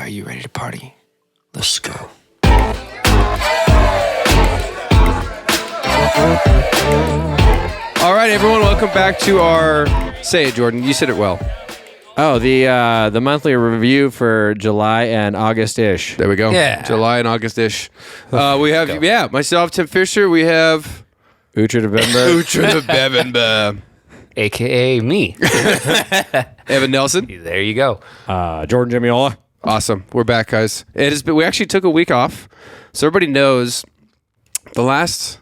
Are you ready to party? Let's go. All right, everyone, welcome back to our... Say it, Jordan. You said it well. Oh, the monthly review for July and August-ish. There we go. Yeah. July and August-ish. We have, myself, Tim Fisher. We have... Utra de Bemba. Utra the Bevan. AKA me. Evan Nelson. There you go. Jordan Jamiola. Awesome. We're back, guys. It has been, we actually took a week off, so everybody knows the last...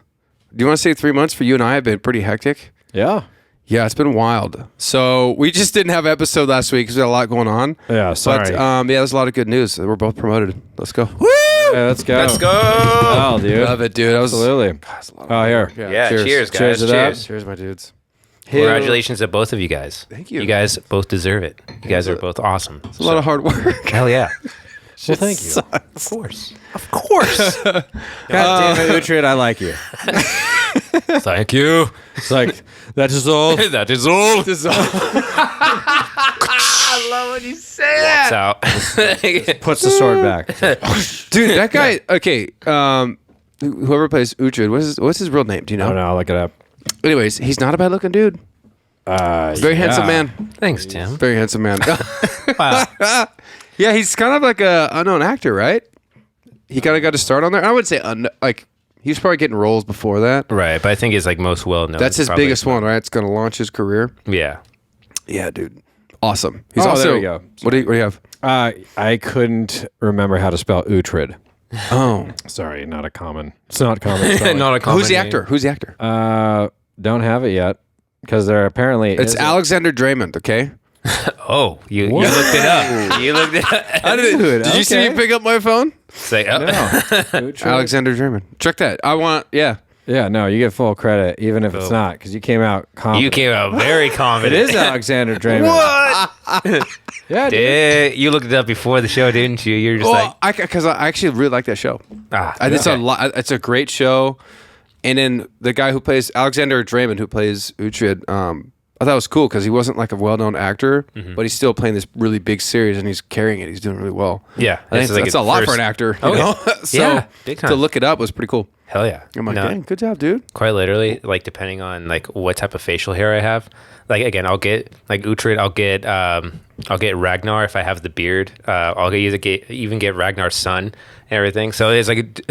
Do you want to say 3 months for you and I have been pretty hectic? Yeah. Yeah, it's been wild. So we just didn't have an episode last week because we had a lot going on. Yeah, sorry. But there's a lot of good news. We're both promoted. Let's go. Woo! Yeah, let's go. Let's go. Oh, dude. Love it, dude. Absolutely. Oh, here. Yeah, cheers, guys. Cheers to that. Cheers. Cheers, my dudes. Congratulations to both of you guys. Thank you. You guys both deserve it. You guys are both awesome. It's a lot of hard work. Hell yeah. Well, thank you. Of course. Of course. God damn it, Uhtred, I like you. Thank you. It's like, that is all. That is all. I love when you say that. Walks out. Puts the sword back. Dude, that guy, okay, whoever plays Uhtred, what's his real name? Do you know? Oh, no, I'll look it up. Anyways, he's not a bad looking dude. Very handsome man. Thanks, Tim. Very handsome man. Wow. Yeah, he's kind of like a unknown actor, right? He kind of got to start on there. I would say, he was probably getting roles before that. Right, but I think he's like most well known. That's his biggest one, right? It's going to launch his career. Yeah. Yeah, dude. Awesome. He's there we go. What do you have? I couldn't remember how to spell Uhtred. Oh. Sorry, not a common. It's not common spelling. Not a common Who's the name. actor? Who's the actor? Don't have it yet because they're apparently. It's Alexander Draymond, okay? Oh, you looked it up. You looked it up. Did you see me pick up my phone? Say, oh. Uhtred. Alexander Draymond. Check that. Yeah, no, you get full credit, even if it's not, because you came out confident. You came out very It confident. is Alexander Draymond. What? Yeah, dude. You looked it up before the show, didn't you? You're just Well, because I actually really like that show. It's it's a great show. And then the guy who plays Alexander Draymond, who plays Uhtred, I thought it was cool because he wasn't like a well-known actor, but he's still playing this really big series and he's carrying it. He's doing really well. Yeah, I think that's a lot for an actor. You know? So yeah, big time. to look it up was pretty cool. Hell yeah. I'm like, dang, good job, dude. Quite literally, like depending on like what type of facial hair I have. Like again, I'll get like Uhtred. I'll get Ragnar if I have the beard. I'll even get Ragnar's son and everything. So it's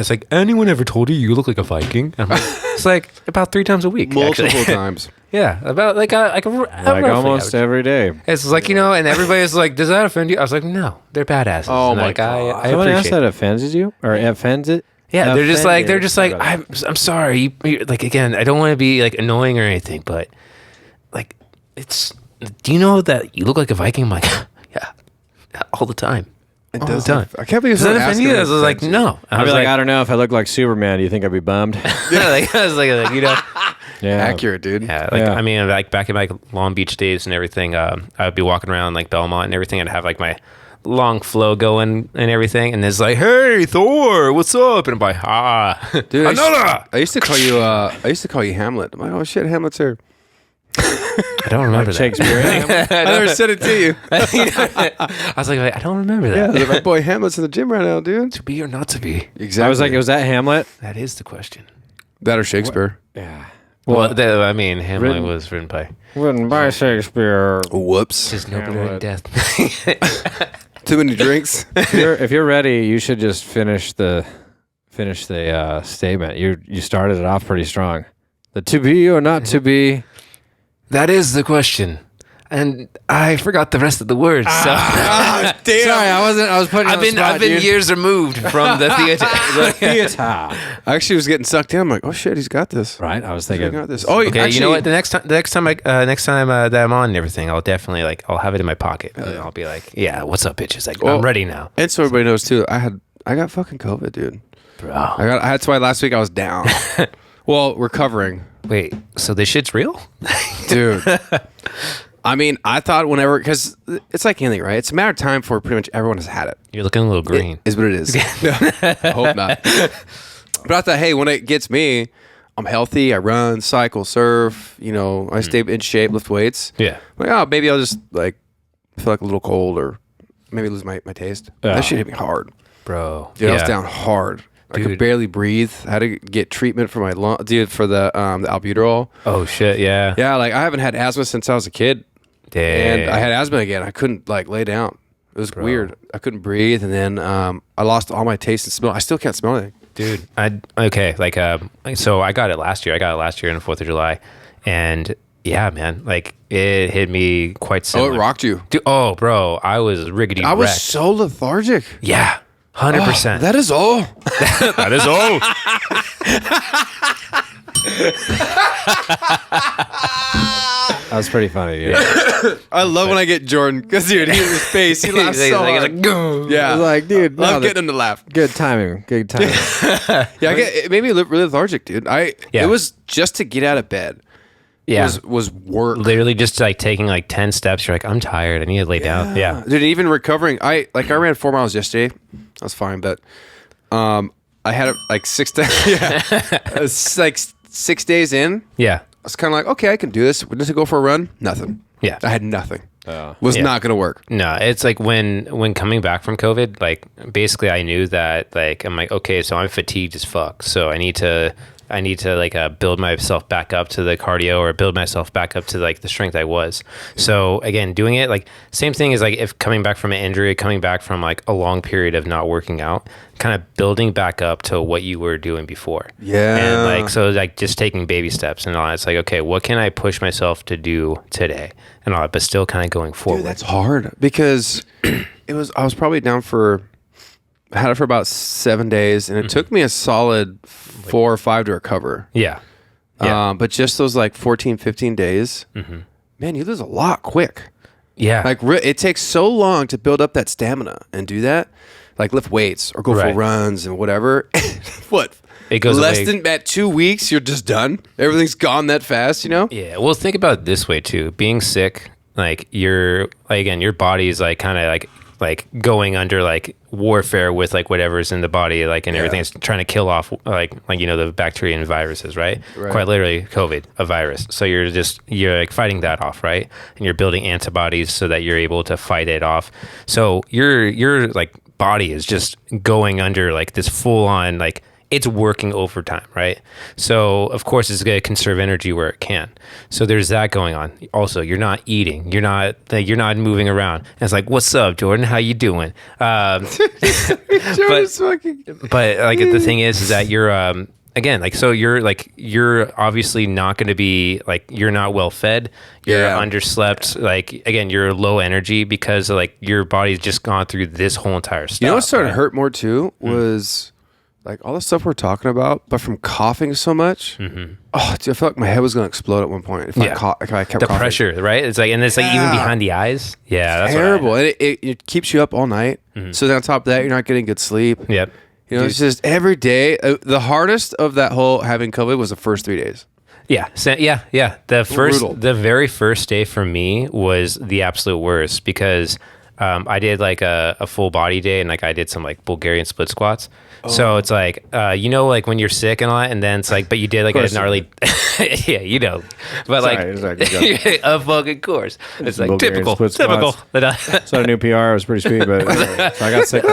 like anyone ever told you look like a Viking? I'm like, it's like about 3 times a week, Multiple times. Yeah, about like Almost every day. It's like, and everybody's like, does that offend you? I was like, no, they're badasses. Oh and my like, God. I Someone asked appreciate that offends you or offends it. Yeah, they're just like, I'm I'm sorry. Like again, I don't want to be like annoying or anything, but like, do you know that you look like a Viking? I'm like, yeah, all the time. It all does. the time. I can't believe Does that someone offend asked you? him I was if it like, offends you. no. I'd be like, I don't know if I look like Superman. Do you think I'd be bummed? I was like, Yeah, Accurate, dude. yeah, like Yeah. I mean, like back in my Long Beach days and everything, I would be walking around like Belmont and everything, and have like my long flow going and everything, and it's like, hey Thor, what's up? And I'm like, Dude, another. I used to call you Hamlet. I'm like, oh shit, Hamlet's here. I don't remember that. Shakespeare. I never said it to you. I was like, I don't remember that. Yeah, my boy Hamlet's in the gym right now, dude. To be or not to be? Exactly. I was like, was that Hamlet? That is the question. that or Shakespeare. Yeah. Well, I mean, Hamlet was written by Written by Shakespeare. Whoops. just nobody in death. Too many drinks. If you're ready, you should just finish the statement. You started it off pretty strong. The to be or not to be. That is the question. And I forgot the rest of the words. So Damn. Sorry, I was putting. I've been years removed from the theater. theater. I actually was getting sucked in. I'm like, oh shit, he's got this. Right, I was He thinking. got this. Oh, Okay, actually, you know what? The next time that I'm on and everything, I'll definitely I'll have it in my pocket. And I'll be like, yeah, what's up, bitches? Like, I'm ready now. And so everybody knows too. I got fucking COVID, dude. Bro. That's why last week I was down. Well, recovering, Wait, so this shit's real? dude. I mean, I thought whenever, because it's like anything, right? It's a matter of time before pretty much everyone has had it. You're looking a little green. Is what it is. I hope not. But I thought, hey, when it gets me, I'm healthy. I run, cycle, surf. I stay in shape, lift weights. Yeah. I'm like, oh, maybe I'll just like feel like a little cold or maybe lose my taste. That shit hit me hard, bro. Dude, I was down hard. I could barely breathe. I had to get treatment for my lung, dude, for the albuterol. Oh shit, yeah. Yeah, like I haven't had asthma since I was a kid. Damn. And I had asthma again. I couldn't like lay down. It was weird. I couldn't breathe, and then I lost all my taste and smell. I still can't smell anything. Dude, so I got it last year. I got it last year on the 4th of July, and yeah, man, like it hit me quite similar. Oh, it rocked you, dude. Oh, bro, I was riggedy. I was wrecked. so lethargic. Yeah, 100%. That is all. That is all. That was pretty funny, dude. I love when I get Jordan because dude, his face, he laughs so hard. Yeah, I was like, dude, no, I'm getting him to laugh. Good timing. Good timing. Yeah, it made me really lethargic, dude. It was just to get out of bed. Yeah, was work. Literally just like taking like 10 steps. You're like, I'm tired. I need to lay down. Yeah, dude. Even recovering, I ran 4 miles yesterday. I was fine, but I had like 6 days. Yeah, it's like 6 days in. Yeah, I was kind of like, okay, I can do this. We're going to go for a run. Nothing. Yeah, I had nothing. Was not going to work. No, it's like when coming back from COVID, like basically I knew that like I'm like, okay, so I'm fatigued as fuck. So I need to like build myself back up to the cardio or build myself back up to like the strength I was. So again, doing it like same thing as like if coming back from an injury, coming back from like a long period of not working out, kind of building back up to what you were doing before. Yeah. And like, so like just taking baby steps and all that. It's like, okay, what can I push myself to do today and all that, but still kind of going forward. Dude, that's hard because I was probably down I had it for about 7 days, and it took me a solid 4 or 5 to recover. Yeah. But just those like 14, 15 days, man, you lose a lot quick. Yeah. Like it takes so long to build up that stamina and do that. Like lift weights or go for runs and whatever. What? It goes less away. than at 2 weeks, you're just done. Everything's gone that fast, you know? Yeah. Well, think about it this way too. Being sick, like your body is like kind of like going under like warfare with like whatever's in the body, like, and everything's trying to kill off like the bacteria and viruses, right? Quite literally COVID, a virus. So you're like fighting that off, right? And you're building antibodies so that you're able to fight it off. So your like body is just going under like this full on, like it's working overtime, right? So of course it's going to conserve energy where it can. So there's that going on. Also, you're not eating, you're not moving around. And it's like, what's up, Jordan? How you doing? But like the thing is that you're again, like, so you're obviously not going to be like, you're not well fed, you're underslept, like, again, you're low energy because like your body's just gone through this whole entire stuff. You know what started to hurt more too was like all the stuff we're talking about, but from coughing so much. Oh, dude, I felt like my head was going to explode at one point if I kept the coughing. pressure, right? It's like, and it's like even behind the eyes. Yeah, that's terrible. And it keeps you up all night. So then on top of that, you're not getting good sleep. Yep. You know, it's just every day. The hardest of that whole having COVID was the first 3 days. Yeah. So, yeah. The very first day for me was the absolute worst because I did like a full body day and like I did some like Bulgarian split squats. So it's like, like when you're sick and all that, and then it's like, but you did like a gnarly, but sorry, a fucking course. It's like Bulgarian typical. So a new PR, it was pretty sweet, but so I got sick.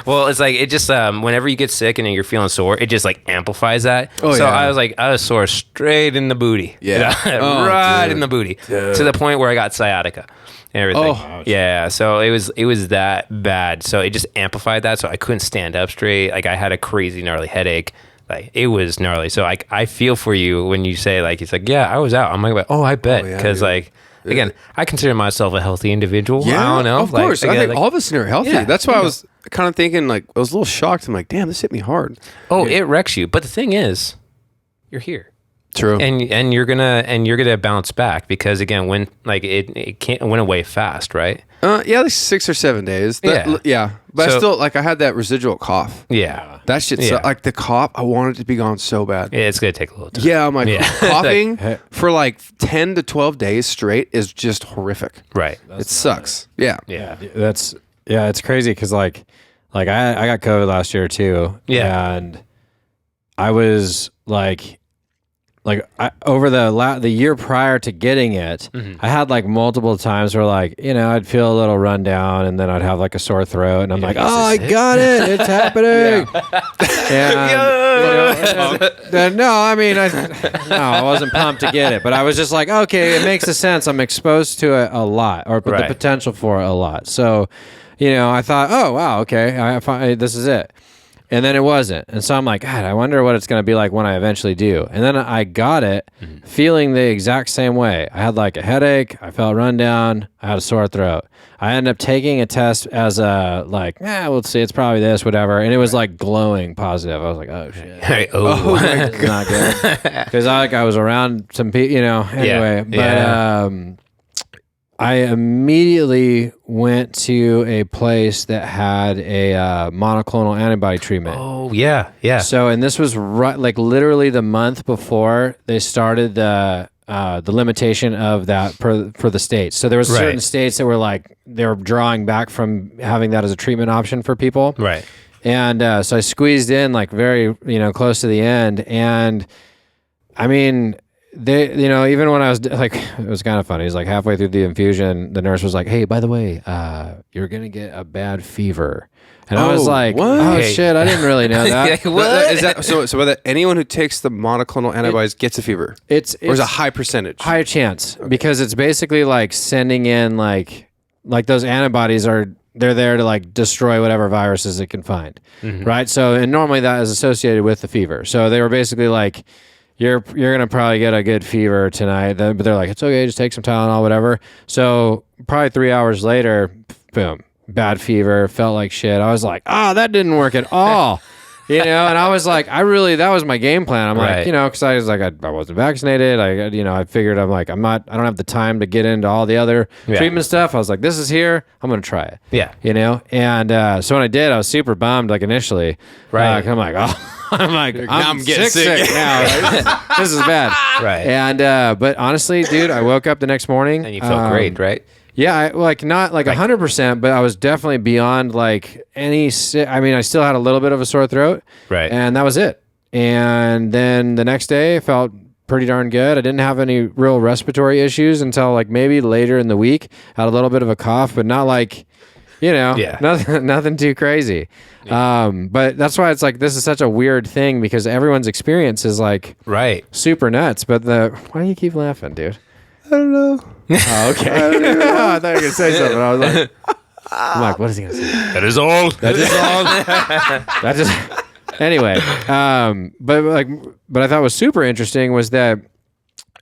Well, it's like, it just, whenever you get sick and you're feeling sore, it just like amplifies that. Oh, so yeah. I was sore straight in the booty. Yeah. Right in the booty to the point where I got sciatica. And everything. Oh, yeah. So it was that bad. So it just amplified that. So I couldn't stand up straight. Like I had a crazy gnarly headache. Like it was gnarly. So I feel for you when you say like, it's like, yeah, I was out. I'm like, oh, I bet. Because again, I consider myself a healthy individual. Yeah, I don't know. Of course. Again, I think all of us are healthy. Yeah, That's why I was kind of thinking like, I was a little shocked. I'm like, damn, this hit me hard. Oh, it wrecks you. But the thing is, you're here. True. And you're gonna bounce back because again, when like it can't went away fast, right? Yeah, like 6 or 7 days. Yeah. But I still like I had that residual cough. Yeah. That shit like the cough, I wanted it to be gone so bad. Yeah, it's gonna take a little time. Yeah, I'm like coughing for like 10 to 12 days straight is just horrific. Right. It sucks. Yeah. Yeah. It's crazy because like I got COVID last year too. Yeah. And I was like over the year prior to getting it, I had like multiple times where like, I'd feel a little run down and then I'd have like a sore throat and I'm like, I got it. It's happening. And, I wasn't pumped to get it, but I was just like, okay, it makes sense. I'm exposed to it a lot or the potential for it a lot. So, I thought, oh, wow, okay, this is it. And then it wasn't. And so I'm like, God, I wonder what it's going to be like when I eventually do. And then I got it feeling the exact same way. I had like a headache. I felt run down. I had a sore throat. I ended up taking a test as we'll see, it's probably this, whatever. And it was like glowing positive. I was like, oh, shit. It's not good. Because I was around some people, anyway. But I immediately went to a place that had a monoclonal antibody treatment. Oh, yeah, yeah. So, and this was literally the month before they started the limitation of that for the states. So there was certain states that were like, they were drawing back from having that as a treatment option for people. Right. And so I squeezed in like very, close to the end. And I mean... They, even when I was like, it was kind of funny. It was like halfway through the infusion, the nurse was like, "Hey, by the way, you're gonna get a bad fever," and I was like, what? "Oh shit, I didn't really know that." What is that? So whether anyone who takes the monoclonal antibodies gets a fever, or is a high percentage, high chance, because it's basically like sending in like those antibodies they're there to like destroy whatever viruses it can find, right? So, and normally that is associated with the fever. So they were basically like, You're gonna probably get a good fever tonight, but they're like, it's okay, just take some Tylenol, whatever. So probably 3 hours later, boom, bad fever, felt like shit. I was like, that didn't work at all, and I was like, that was my game plan. I'm like, because I was like, I wasn't vaccinated. I figured I don't have the time to get into all the other treatment stuff. I was like, this is here, I'm gonna try it. Yeah, and so when I did, I was super bummed, like initially, right? I'm like, I'm getting sick now. Right? This is bad. Right. And but honestly, dude, I woke up the next morning and you felt great, right? Yeah, not like 100%, but I was definitely beyond like any. I still had a little bit of a sore throat, right? And that was it. And then the next day, I felt pretty darn good. I didn't have any real respiratory issues until like maybe later in the week. Had a little bit of a cough, but not like. Nothing too crazy. Yeah. But that's why it's like, this is such a weird thing because everyone's experience is like super nuts. But why do you keep laughing, dude? I don't know. Oh, okay. I thought you were going to say something. I was like, I'm like, what is he going to say? That is all. That just, anyway. But I thought was super interesting was that,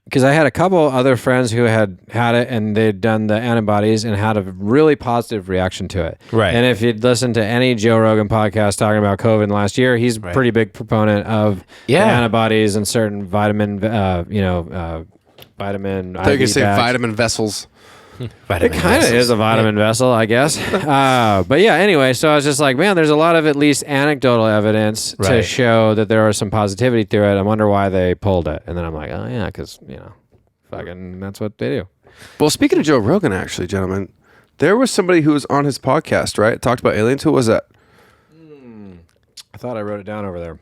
because I had a couple other friends who had it and they'd done the antibodies and had a really positive reaction to it. Right. And if you'd listened to any Joe Rogan podcast talking about COVID last year, he's a pretty big proponent of the antibodies and certain vitamin, vitamin. I thought you could say vitamin vessels. It kind of is a vitamin vessel, I guess. But yeah, anyway, so I was just like, man, there's a lot of at least anecdotal evidence to show that there was some positivity through it. I wonder why they pulled it. And then I'm like, oh yeah, because, fucking that's what they do. Well, speaking of Joe Rogan, actually, gentlemen, there was somebody who was on his podcast, right? Talked about aliens. Who was that? I thought I wrote it down over there.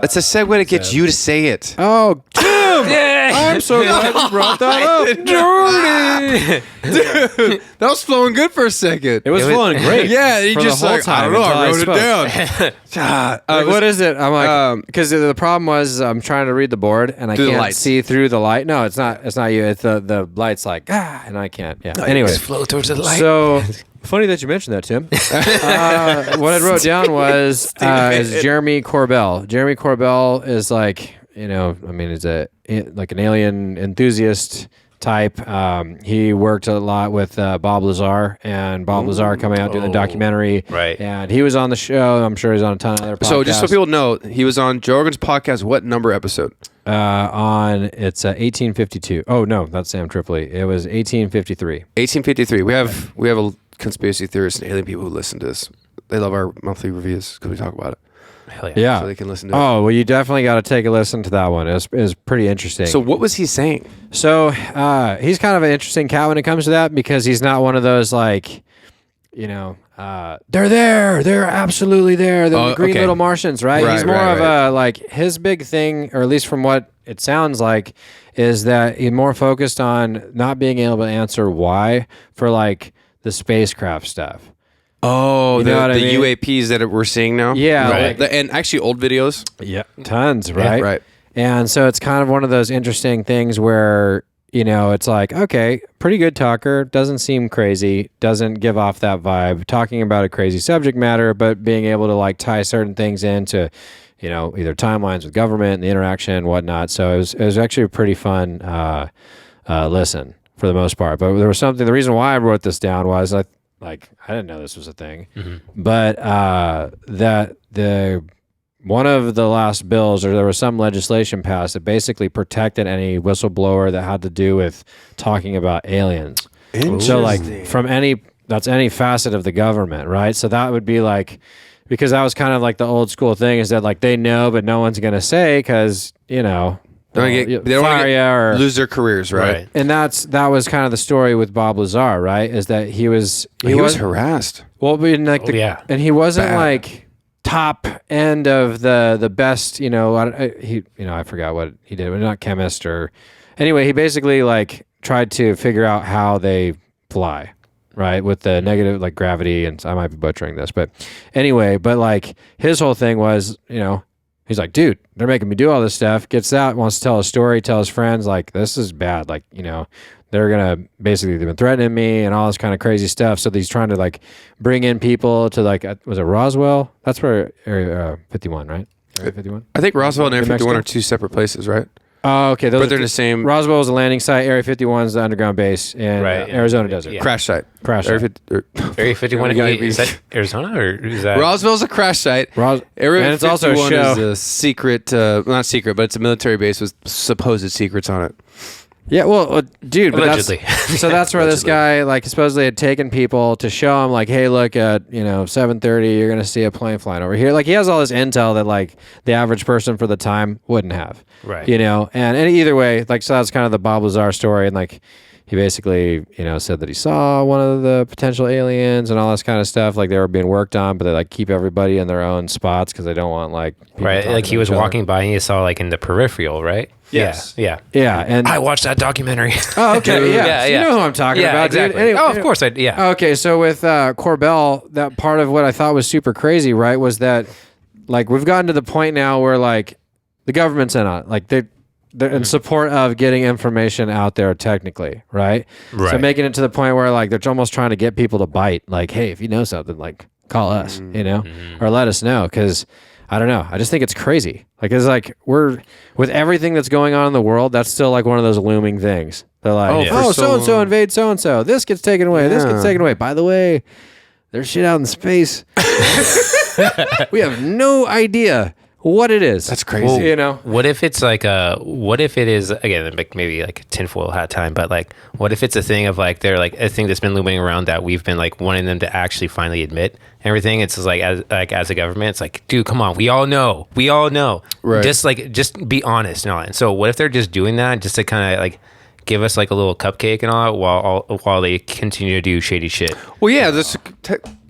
It's a segue to get you to say it. Oh, Tim! I'm so glad you brought that up. Dude, that was flowing good for a second. It was flowing great. Yeah, you just like, I don't know, I wrote it down. What is it? I'm like, because the problem was I'm trying to read the board and I can't see through the light. No, it's not you. It's the light's like, and I can't. Yeah. No, anyway. Just flow towards the light. So... Funny that you mentioned that, Tim. What I wrote down was is Jeremy Corbell. Jeremy Corbell is like, is like an alien enthusiast type. He worked a lot with Bob Lazar and Bob Lazar coming out doing the documentary. Right. And he was on the show. I'm sure he's on a ton of other podcasts. So just so people know, he was on Joe Rogan's podcast. What number episode? It's 1852. Oh no, that's Sam Tripoli. It was 1853. 1853. We have a conspiracy theorists and alien people who listen to this. They love our monthly reviews because we talk about it. Hell yeah. Yeah. So they can listen to it. Oh, well, you definitely got to take a listen to that one. It was pretty interesting. So what was he saying? So he's kind of an interesting cat when it comes to that because he's not one of those like, they're there. They're absolutely there. They're the green little Martians, right? He's more of a, like, his big thing, or at least from what it sounds like is that he's more focused on not being able to answer why for like the spacecraft stuff. Oh, you know what I mean? UAPs that we're seeing now? Yeah. Right. And actually old videos? Yeah. Tons, right? Yeah, right. And so it's kind of one of those interesting things where, you know, it's like, okay, pretty good talker, doesn't seem crazy, doesn't give off that vibe, talking about a crazy subject matter, but being able to like tie certain things into, you know, either timelines with government and the interaction and whatnot. So it was actually a pretty fun listen for the most part. But there was something, the reason why I wrote this down was I didn't know this was a thing, but that one of the last bills, or there was some legislation passed that basically protected any whistleblower that had to do with talking about aliens. So like from any facet of the government, right? So that would be like, because that was kind of like the old school thing is that like they know, but no one's going to say because, you know, they don't want to lose their careers, right? And that was kind of the story with Bob Lazar, right? Is that he was harassed. Well, and he wasn't like top end of the best, you know, I forgot what he did. But not chemist or anyway, he basically like tried to figure out how they fly, right? With the negative like gravity, and I might be butchering this, but anyway, but like his whole thing was, you know, he's like, dude, they're making me do all this stuff, gets out, wants to tell a story, tell his friends, like, this is bad. Like, you know, they've been threatening me and all this kind of crazy stuff. So he's trying to like bring in people to like, was it Roswell? That's where Area 51, right? Area 51? I think Roswell and Area 51 are two separate places, right? Oh, okay. But they're the same. Roswell is the landing site. Area 51 is the underground base in Arizona desert. Yeah. Crash site. Area 51 is that Arizona or is that? Roswell's a crash site. Area 51 also is a secret, not secret, but it's a military base with supposed secrets on it. Yeah, well, dude, allegedly. So that's where this guy like supposedly had taken people to show him like, hey, look at 7:30, you're gonna see a plane flying over here. Like he has all this intel that like the average person for the time wouldn't have, right? You know, and either way, like so that's kind of the Bob Lazar story, and like he basically said that he saw one of the potential aliens and all this kind of stuff. Like they were being worked on, but they like keep everybody in their own spots because they don't want like right. Like he was walking by and he saw like in the peripheral, right? Yes. Yeah. And I watched that documentary. Oh, okay. Yeah. So you know who I'm talking about, exactly. Dude. Anyway, of course. Okay. So with Corbell, that part of what I thought was super crazy, right, was that like we've gotten to the point now where like the government's in on it. Like they're in support of getting information out there technically, right? So making it to the point where like they're almost trying to get people to bite. Like, hey, if you know something, like call us, or let us know. Because I don't know. I just think it's crazy. Like, it's like we're with everything that's going on in the world. That's still like one of those looming things. They're like, so-and-so invades so-and-so. This gets taken away. This gets taken away. By the way, there's shit out in space. We have no idea what it is. That's crazy. Well, what if it's like what if it is, again, maybe like a tinfoil hat time, but like, what if it's a thing of like, they're like a thing that's been looming around that we've been like wanting them to actually finally admit everything. It's just like, as a government, it's like, dude, come on. We all know. Right. Just be honest. And so what if they're just doing that just to kind of like give us like a little cupcake and all that while they continue to do shady shit? Well, yeah,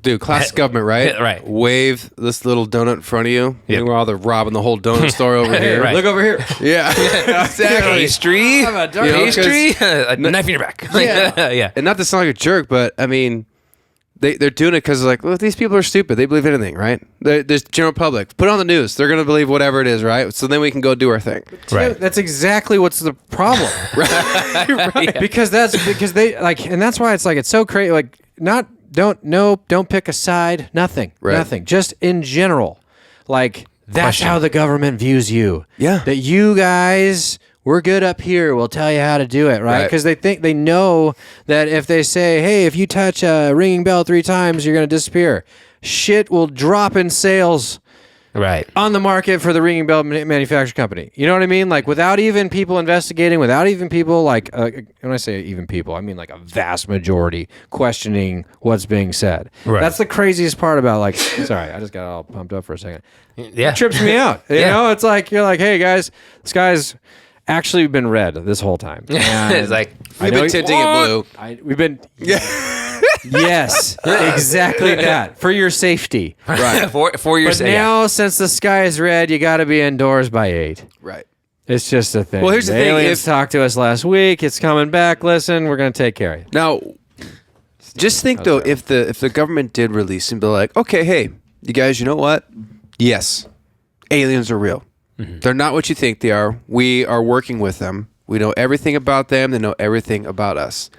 dude, classic government, right? Right. Wave this little donut in front of you. Yep. Meanwhile, they're robbing the whole donut store over here. Right. Look over here. Yeah. Exactly. Pastry. A knife in your back. Yeah. And not to sound like a jerk, but I mean, they're doing it because like, well, these people are stupid. They believe anything, right? There's general public. Put it on the news. They're going to believe whatever it is, right? So then we can go do our thing. Right. That's exactly what's the problem. Right. Because they like, and that's why it's like, it's so crazy. Like don't pick a side. Nothing. Right. Nothing. Just in general. Like that's how the government views you. Yeah. That you guys, we're good up here. We'll tell you how to do it, right? Because they know that if they say, hey, if you touch a ringing bell 3 times, you're going to disappear. Shit will drop in sales on the market for the ringing bell manufacturer company. You know what I mean? Like without even people investigating, without even people like, when I say even people, I mean like a vast majority questioning what's being said. Right. That's the craziest part about like, sorry, I just got all pumped up for a second. Yeah. It trips me out. You know, it's like, you're like, hey guys, this guy's actually been red this whole time. It's like, we've been tinting it blue. We've been... Yes, exactly that. For your safety. Right. for your safety. But now, since the sky is red, you got to be indoors by 8. Right. It's just a thing. Well, here's the thing. Aliens talked to us last week. It's coming back. Listen, we're going to take care of you. Now, just think, though, if the government did release and be like, okay, hey, you guys, you know what? Yes, aliens are real. Mm-hmm. They're not what you think they are. We are working with them. We know everything about them. They know everything about us.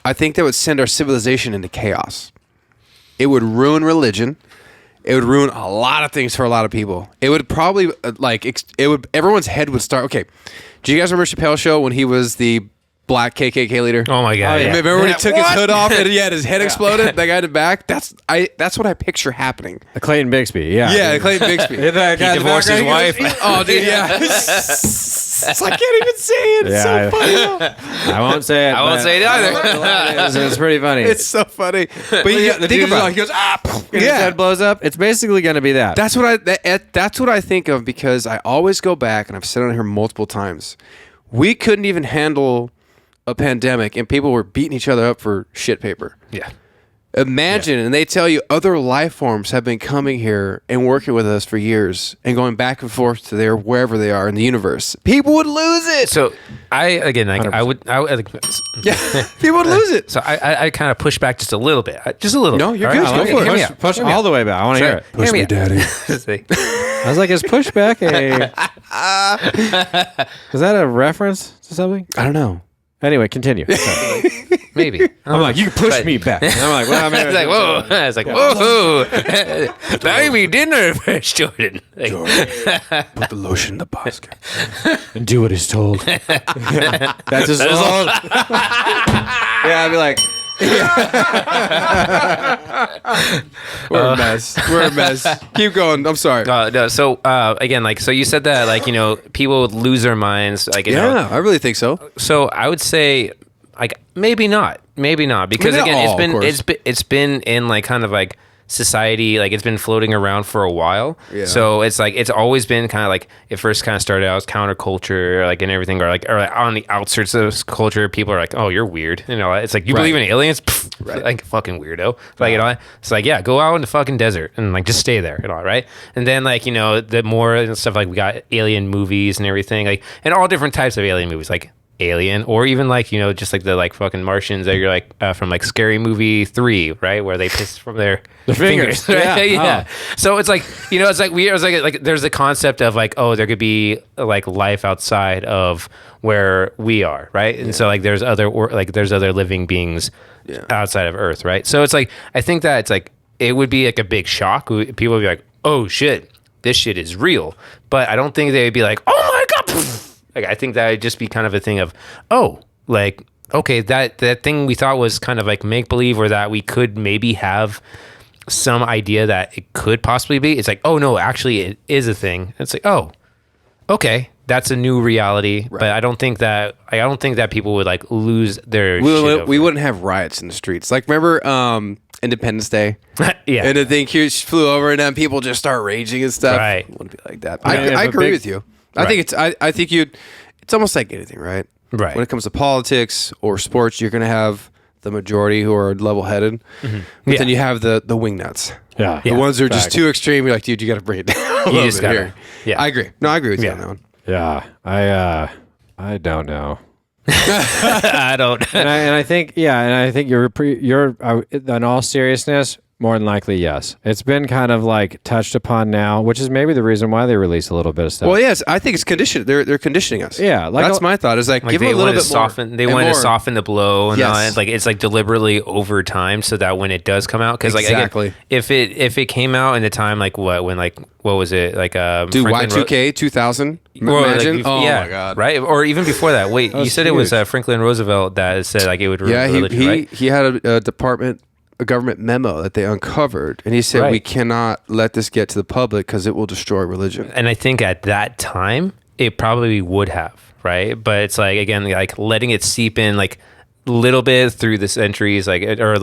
I think that would send our civilization into chaos. It would ruin religion. It would ruin a lot of things for a lot of people. It would probably everyone's head would start. Okay, do you guys remember Chappelle's show when he was the black KKK leader? Oh my God! Yeah. Remember when he took his hood off and his head exploded? That guy in the back. That's what I picture happening. Clayton Bigsby. Yeah. Yeah, Clayton Bigsby. He divorced his wife. Oh, dude, yeah. I can't even say it. It's so funny. I won't say it. I won't say it either. It's pretty funny. It's so funny. But the think about it. He goes, and his head blows up. It's basically going to be that. That's what I think of, because I always go back, and I've said it on here multiple times. We couldn't even handle a pandemic, and people were beating each other up for shit paper. Yeah. Imagine, and they tell you other life forms have been coming here and working with us for years and going back and forth to wherever they are in the universe. People would lose it. So I would yeah, people would lose it. So I kind of push back just a little bit, No, you're good. Right? Go for it. Push all the way back. I want to hear it. Push me, daddy. I was like, is pushback is that a reference to something? I don't know. Anyway, continue. Maybe. I'm like, you can push me back. And I'm like, well, I mean, it's like, whoa. It's like, whoa. Buy me dinner first, Jordan. Like, Put the lotion in the basket. and do what he's told. That's his fault. Yeah, I'd be like, we're a mess. Keep going. I'm sorry. No. So again, so you said that, people would lose their minds. I really think so. So I would say, maybe not, because again, it's been in kind of society, it's been floating around for a while. Yeah. So it's it's always been kind of it first kind of started out as counterculture, and everything, or on the outskirts of culture, people are like, oh, you're weird. It's you believe in aliens? Pfft, right. Fucking weirdo. It's yeah, go out in the fucking desert and just stay there, right? And then the more stuff, we got alien movies and everything, and all different types of alien movies, Alien, or even just the fucking Martians that you're from Scary Movie 3, right, where they piss from their fingers. Right? Yeah. Oh. So it's there's the concept of oh, there could be life outside of where we are, right? And so there's other there's other living beings outside of Earth, right? So it's I think that it's it would be a big shock. People would be like, oh shit, this shit is real, but I don't think they would be like, oh my god. I think that would just be kind of a thing of, oh, okay, that thing we thought was kind of make believe, or that we could maybe have some idea that it could possibly be. It's oh no, actually it is a thing. It's oh, okay, that's a new reality. Right. But I don't think that people would lose their. We wouldn't have riots in the streets. Remember Independence Day? Yeah. And the thing flew over, and then people just start raging and stuff. Right. It wouldn't be like that. I agree with you. I think it's almost like anything, right? Right. When it comes to politics or sports, you're going to have the majority who are level-headed, but then you have the wingnuts. Yeah. The ones that are just too extreme. You're like, dude, you got to bring it down. You just got to. Yeah. I agree. No, I agree with you on that one. Yeah. I don't know. I don't. and I think you're in all seriousness, more than likely, yes. It's been kind of touched upon now, which is maybe the reason why they release a little bit of stuff. Well, yes, I think it's conditioned. They're conditioning us. Yeah, that's my thought. Is give them a little bit soften. They want to soften the blow, and it's deliberately over time, so that when it does come out, because exactly, again, if it came out in the time what was it dude, Y2K 2000? Imagine, oh my god, right? Or even before that. Wait, you said huge. It was Franklin Roosevelt that said it would ruin religion, right? He had a government memo that they uncovered, and he said we cannot let this get to the public because it will destroy religion. And I think at that time it probably would have, right? But it's again, letting it seep in little bit through the centuries, or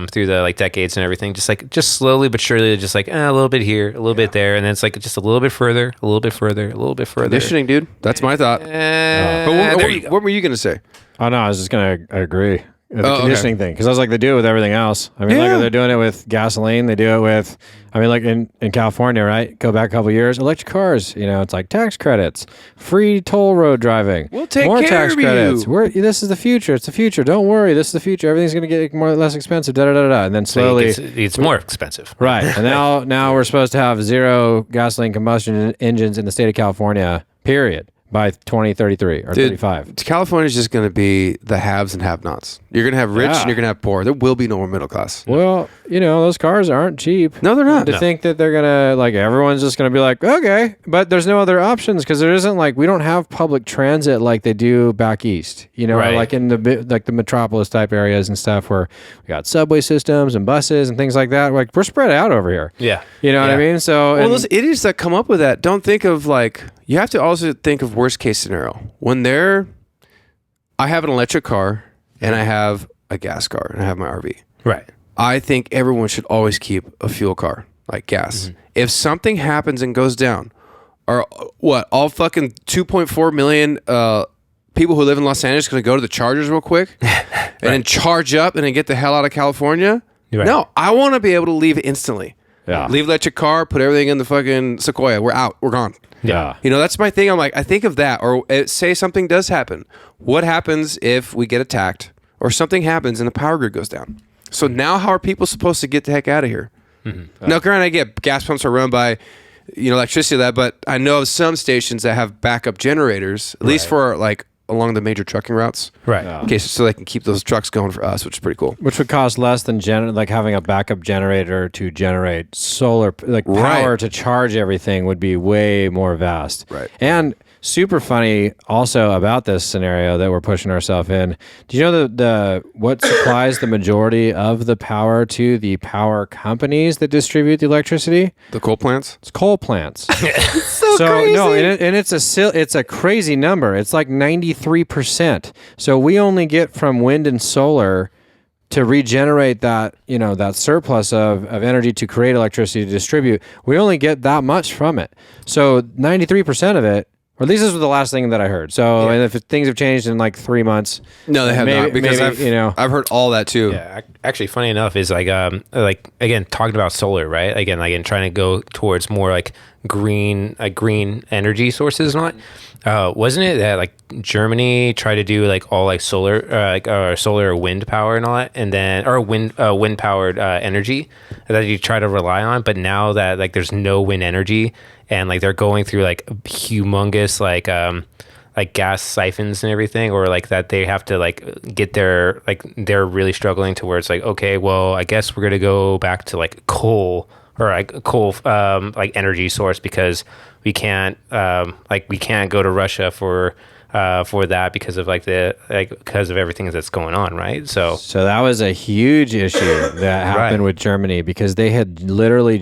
through the decades and everything, just slowly but surely, just a little bit here, a little bit there, and then it's just a little bit further, a little bit further, a little bit further. Conditioning, dude. That's my thought. But what were you gonna say? Oh no, I was just gonna agree. The conditioning thing. Because I was like, they do it with everything else. I mean, like they're doing it with gasoline. They do it with, I mean, like in California, right? Go back a couple of years, electric cars. You know, it's like tax credits, free toll road driving. We'll take more care tax of credits. you. This is the future. It's the future. Don't worry. This is the future. Everything's going to get less expensive. Da da da da. And then slowly, it's more expensive. Right. And now we're supposed to have zero gasoline combustion engines in the state of California. Period. By 2033 or 35. California's just going to be the haves and have-nots. You're going to have rich and you're going to have poor. There will be no more middle class. Well, you know, those cars aren't cheap. No, they're not. To think that they're going to, like, everyone's just going to be like, okay, but there's no other options because there isn't, like, we don't have public transit like they do back east, you know, like in the metropolis type areas and stuff where we got subway systems and buses and things like that. Like, we're spread out over here. Yeah. You know what I mean? So, well, those idiots that come up with that don't think of, like, you have to also think of worst case scenario. When I have an electric car and I have a gas car and I have my RV. Right. I think everyone should always keep a fuel car, like gas. Mm-hmm. If something happens and goes down, or what, all fucking 2.4 million people who live in Los Angeles going to go to the Chargers real quick and then charge up and then get the hell out of California? Right. No, I want to be able to leave instantly. Yeah. Leave electric car, put everything in the fucking Sequoia. We're out. We're gone. Yeah. You know, that's my thing. I'm like, I think of that. Or say something does happen. What happens if we get attacked or something happens and the power grid goes down? So now how are people supposed to get the heck out of here? Mm-hmm. Now, granted, I get gas pumps are run by, you know, electricity, but I know of some stations that have backup generators, at least for like along the major trucking routes. Right. In case, so they can keep those trucks going for us, which is pretty cool. Which would cost less than like having a backup generator to generate solar, like power to charge everything would be way more vast. Right. And super funny also about this scenario that we're pushing ourselves in. Do you know the what supplies the majority of the power to the power companies that distribute the electricity? The coal plants? It's coal plants. It's so crazy. No, and it's a crazy number. It's like 93%. So we only get from wind and solar to regenerate that, you know, that surplus of energy to create electricity to distribute. We only get that much from it. So 93% of it, or at least this was the last thing that I heard. So, and if things have changed in like 3 months, no, they have not. Because I've heard all that too. Yeah, actually, funny enough is like again talking about solar, right? Again, trying to go towards more like green energy sources and all that. Wasn't it that like Germany tried to do like all like solar, solar or wind power and all that, and then or wind powered energy that you try to rely on, but now that like there's no wind energy. And like they're going through like humongous like gas siphons and everything, or like that they have to like get their like they're really struggling to where it's like, okay, well, I guess we're gonna go back to like coal or like coal like energy source because we can't go to Russia for that because of because of everything that's going on, right? So that was a huge issue that happened with Germany because they had literally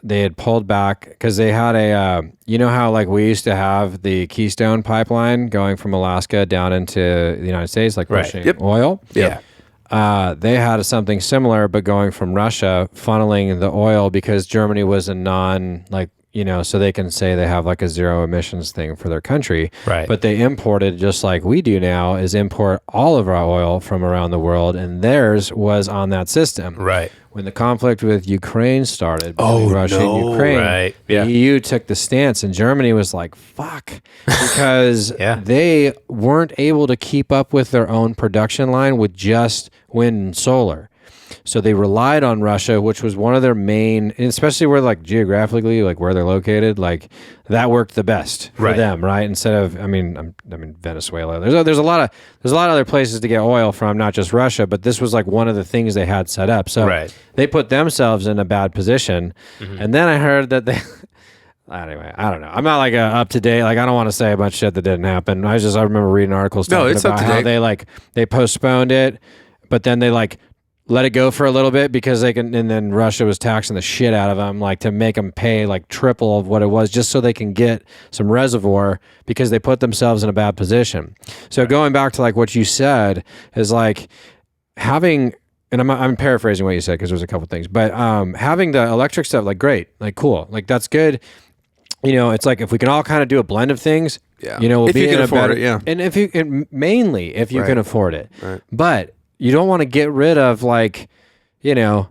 they had pulled back because they had you know how like we used to have the Keystone pipeline going from Alaska down into the United States, like pushing oil. Yeah. They had something similar, but going from Russia, funneling the oil because Germany was a so they can say they have like a zero emissions thing for their country. Right. But they imported, just like we do now, is import all of our oil from around the world, and theirs was on that system. Right. When the conflict with Ukraine started, between Russia and Ukraine, the EU took the stance, and Germany was like, fuck, because they weren't able to keep up with their own production line with just wind and solar. So they relied on Russia, which was one of their main, especially where like geographically, like where they're located, like that worked the best for them, right? Instead of, I mean Venezuela. There's a lot of other places to get oil from, not just Russia, but this was like one of the things they had set up. So they put themselves in a bad position. Mm-hmm. And then I heard that they. Anyway, I don't know. I'm not like up to date. Like I don't want to say a bunch of shit that didn't happen. I remember reading articles talking about how they postponed it, but then they like let it go for a little bit because and then Russia was taxing the shit out of them, like to make them pay like triple of what it was just so they can get some reservoir because they put themselves in a bad position. So going back to like what you said is like having, and I'm paraphrasing what you said because there's a couple things, but having the electric stuff, like great, like cool, like that's good. You know, it's like if we can all kind of do a blend of things, you know, we'll if be you can in a afford better, it, and mainly if you can afford it, but you don't want to get rid of like, you know,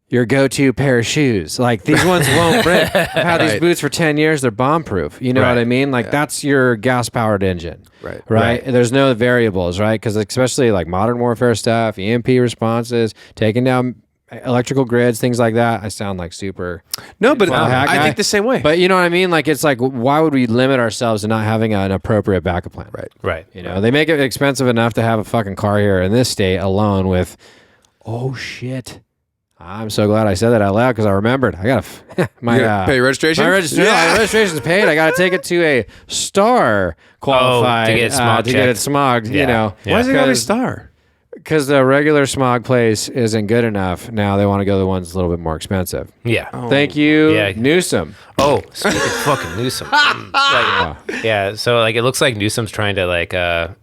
your go-to pair of shoes. Like these ones won't break. I've had these boots for 10 years. They're bomb-proof. You know what I mean? Like that's your gas-powered engine. Right. And there's no variables, right? Because especially like modern warfare stuff, EMP responses, taking down electrical grids, things like that. I sound like super. No, but I think the same way. But you know what I mean? Like it's like, why would we limit ourselves to not having an appropriate backup plan? Right. You know, they make it expensive enough to have a fucking car here in this state alone with, oh shit. I'm so glad I said that out loud because I remembered. I got to pay your registration. My registration's paid. I got to take it to a star qualified to get it smogged. Yeah. You know, why is it got to be star? Because the regular smog place isn't good enough. Now they want to go to the ones a little bit more expensive. Yeah. Thank you, Newsom. Oh, speaking of fucking Newsom. So like it looks like Newsom's trying to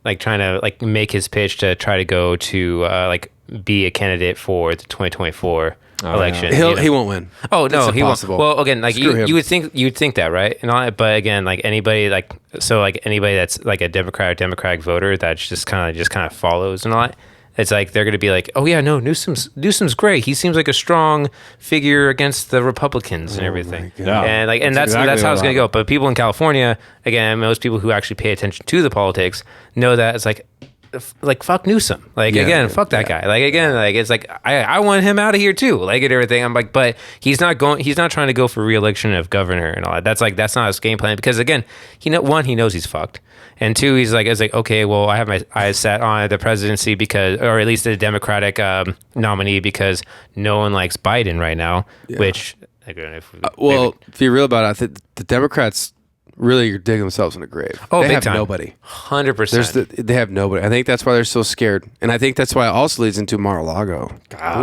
make his pitch to try to go to be a candidate for the 2024 election. Yeah. He won't win. Oh no, he won't. Well, again, like you would think that, right? And all, but again, like anybody that's like a Democratic voter that just kind of follows and all that. It's like they're going to be like, oh yeah, no, Newsom's great. He seems like a strong figure against the Republicans and everything. And that's how it's going to go. But people in California, again, most people who actually pay attention to the politics know that it's like fuck Newsom. Fuck that guy. Like again, like it's like I want him out of here too. Like and everything. I'm like, but he's not trying to go for re-election of governor and all that. That's not his game plan because again, he knows he's fucked. And two, it's like, okay, well, I have my eyes set on the presidency because, or at least the Democratic nominee because no one likes Biden right now. Yeah. Which, if you're real about it, I think the Democrats really are digging themselves in a grave. Oh, they big have time. Nobody. 100%. They have nobody. I think that's why they're so scared, and I think that's why it also leads into Mar-a-Lago.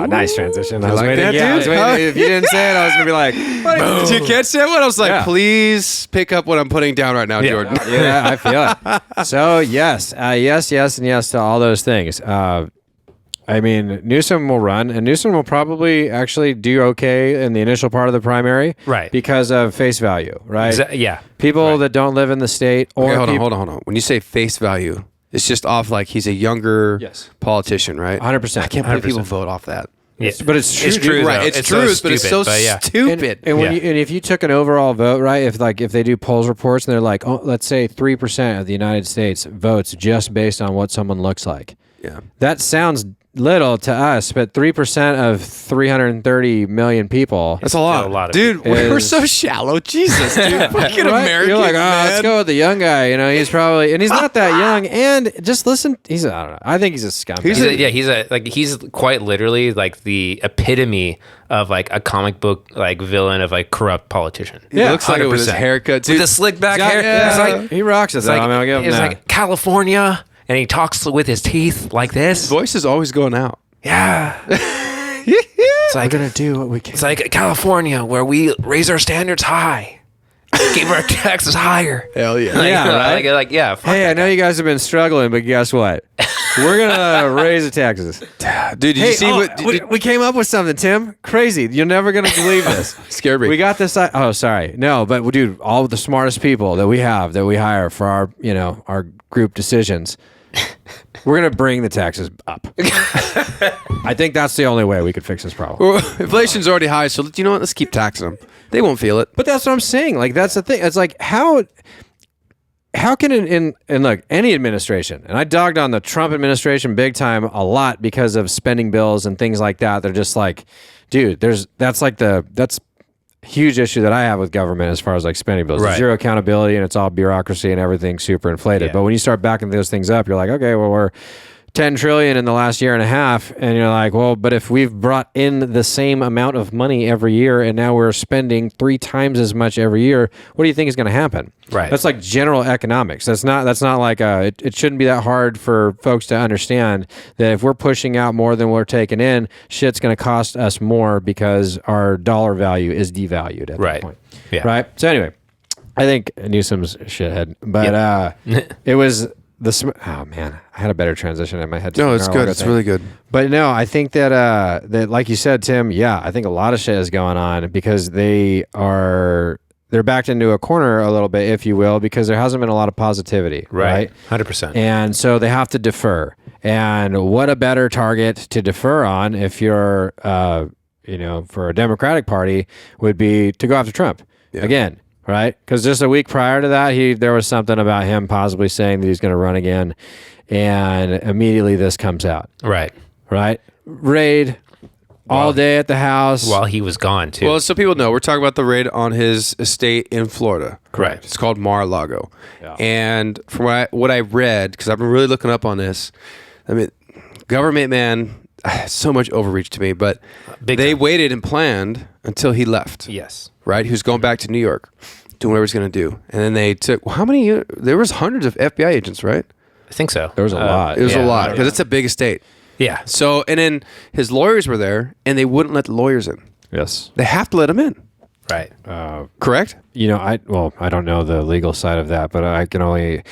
Nice transition. I was like waiting. That, dude? If you didn't say it, I was gonna be like, "Did you catch that one?" I was like, "Please pick up what I'm putting down right now, Jordan." Yeah, I feel it. So yes, and yes to all those things. I mean, Newsom will run, and Newsom will probably actually do okay in the initial part of the primary, right? Because of face value, right? Yeah, people that don't live in the state, or hold on. When you say face value, it's just off like he's a younger politician, right? 100%. I can't believe people vote off that. Yeah. But it's true, right? It's true, but it's so stupid. And when and if you took an overall vote, right? If they do polls reports and they're like, oh, let's say 3% of the United States votes just based on what someone looks like. Yeah, that sounds little to us, but 3% of 330 million people. That's a lot. Dude, we're so shallow. Jesus, dude. Fucking right? Americans, You're like, man. Let's go with the young guy. You know, he's probably, and he's not that young. And just listen, I don't know. I think he's a scumbag. He's quite literally like the epitome of like a comic book like villain of like corrupt politician. He looks like it with his haircut, with the slick back hair. Yeah. It's like he rocks it. It's like California. And he talks with his teeth like this. His voice is always going out. Yeah. It's like, we're going to do what we can. It's like California, where we raise our standards high. Keep our taxes higher. Hell yeah. Right? Hey, I know you guys have been struggling, but guess what? We're going to raise the taxes. Dude, did you see what... We came up with something, Tim. Crazy. You're never going to believe this. Scared me. We got this... Oh, sorry. No, but dude, all of the smartest people that we hire for our group decisions... We're going to bring the taxes up. I think that's the only way we could fix this problem. Well, inflation's already high, so you know what? Let's keep taxing them. They won't feel it. But that's what I'm saying. Like, that's the thing. It's like, how can in look, any administration, and I dogged on the Trump administration big time a lot because of spending bills and things like that. They're just like, dude, that's huge issue that I have with government as far as like spending bills. Right. Zero accountability and it's all bureaucracy and everything super inflated. Yeah. But when you start backing those things up, you're like, okay, well, we're 10 trillion in the last year and a half. And you're like, well, but if we've brought in the same amount of money every year and now we're spending 3 times as much every year, what do you think is going to happen? Right. That's like general economics. That's not like it shouldn't be that hard for folks to understand that if we're pushing out more than we're taking in, shit's going to cost us more because our dollar value is devalued at that point. Yeah. Right. So anyway, I think Newsom's shithead, but it was oh man, I had a better transition in my head. No, it's good. It's really good. But no, I think that like you said, Tim, I think a lot of shit is going on because they're backed into a corner a little bit, if you will, because there hasn't been a lot of positivity. Right. 100%. And so they have to defer. And what a better target to defer on if you're, for a Democratic Party would be to go after Trump again, right? Because just a week prior to that, there was something about him possibly saying that he's going to run again, and immediately this comes out. Right. Raid all day at the house while he was gone too. Well, so people know we're talking about the raid on his estate in Florida. Correct. It's called Mar-a-Lago. Yeah. And from what I read, because I've been really looking up on this, I mean, government, man, so much overreach to me, but they waited and planned until he left. Yes. Right? He was going back to New York, doing whatever he was going to do. And then they took, there was hundreds of FBI agents, right? I think so. There was a lot. It was a lot, because it's a big estate. Yeah. So, and then his lawyers were there, and they wouldn't let the lawyers in. Yes. They have to let them in. Right. Correct? I don't know the legal side of that, but I can only...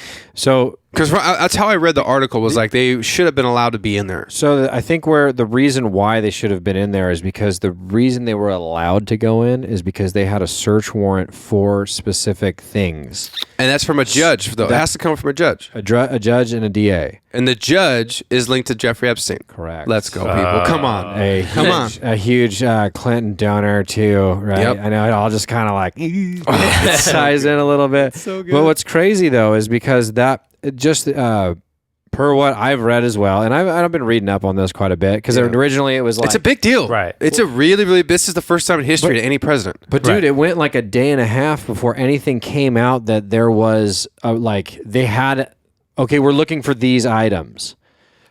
Because that's how I read the article, was like they should have been allowed to be in there. So I think the reason why they should have been in there is because the reason they were allowed to go in is because they had a search warrant for specific things. And that's from a judge, though. It has to come from a judge. A judge and a DA. And the judge is linked to Jeffrey Epstein. Correct. Let's go, people. Come on. A huge Clinton donor, too, right? Yep. I know it all just kind of like ties in a little bit. So good. But what's crazy, though, is because that just per what I've read as well, and I've been reading up on this quite a bit, because originally it was like... It's a big deal. Right. It's a really, really... This is the first time in history to any president. But dude, it went like a day and a half before anything came out that there was, they had... Okay, we're looking for these items.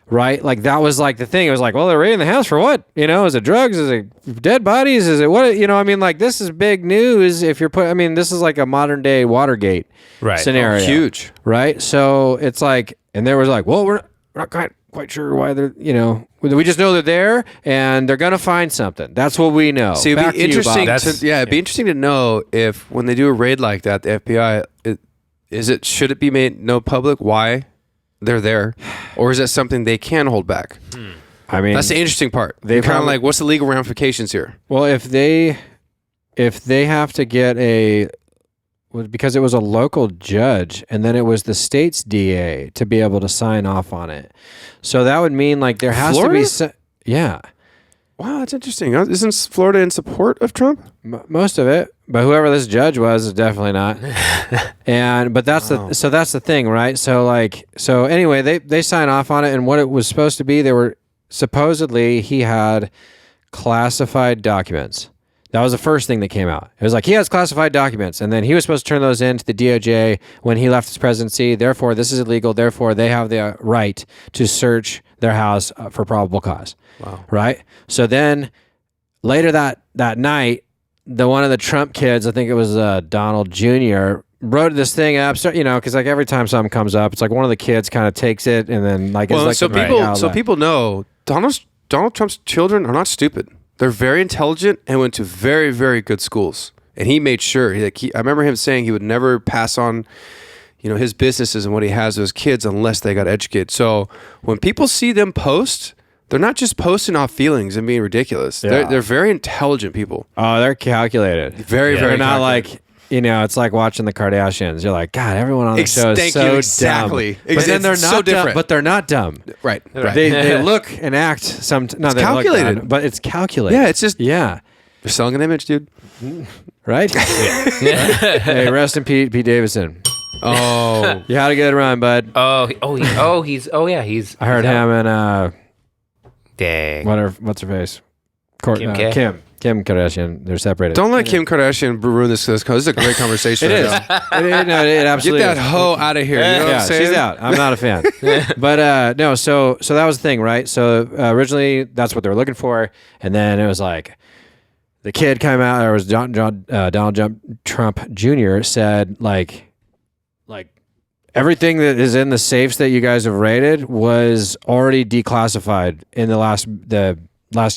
Right? Like, that was like the thing. It was like, well, they're raiding the house for what? Is it drugs? Is it dead bodies? Is it what? This is big news if you're this is like a modern day Watergate scenario. Oh, huge. Right? So it's like, and there was like, well, we're not quite sure why they're, we just know they're there and they're going to find something. That's what we know. See, it'd be interesting it'd be interesting to know if when they do a raid like that, the FBI, should it be made no public why they're there, or is that something they can hold back? I mean, that's the interesting part. They're kind of like, what's the legal ramifications here? Well, if they have to get because it was a local judge and then it was the state's DA to be able to sign off on it, so that would mean like there has Florida? to be yeah. Wow, that's interesting. Isn't Florida in support of Trump? Most of it, but whoever this judge was is definitely not. But that's the thing, right? So anyway, they sign off on it, and what it was supposed to be, he had classified documents. That was the first thing that came out. It was like, he has classified documents, and then he was supposed to turn those in to the DOJ when he left his presidency. Therefore, this is illegal. Therefore, they have the right to search their house for probable cause. Wow. Right? So then later that night, one of the Trump kids, I think it was Donald Jr., wrote this thing up, because like every time something comes up, it's like one of the kids kind of takes it and then like... Well, it's like people know Donald Trump's children are not stupid. They're very intelligent and went to very, very good schools. And he made sure, I remember him saying he would never pass on, his businesses and what he has to his kids unless they got educated. So when people see them post, they're not just posting off feelings and being ridiculous. Yeah. They're very intelligent people. Oh, they're calculated. Very, very. They're not like, it's like watching the Kardashians. You're like, God, everyone on the show is so exactly. dumb. But then they're not dumb. But they're not dumb. Right. They look and act it's calculated, but it's calculated. Yeah, it's just they're selling an image, dude. Right? Hey, rest in Pete Davidson. Oh, you had a good run, bud. He's. I heard him and dang. What's her face? Kim Kardashian. They're separated. Don't let Kim Kardashian ruin this because this is a great conversation. It is. It absolutely Get that hoe out of here. You know what I'm saying? She's out. I'm not a fan. But no, so that was the thing, right? So originally that's what they were looking for, and then it was like the kid came out. There was Donald Trump Jr. said like everything that is in the safes that you guys have raided was already declassified in the last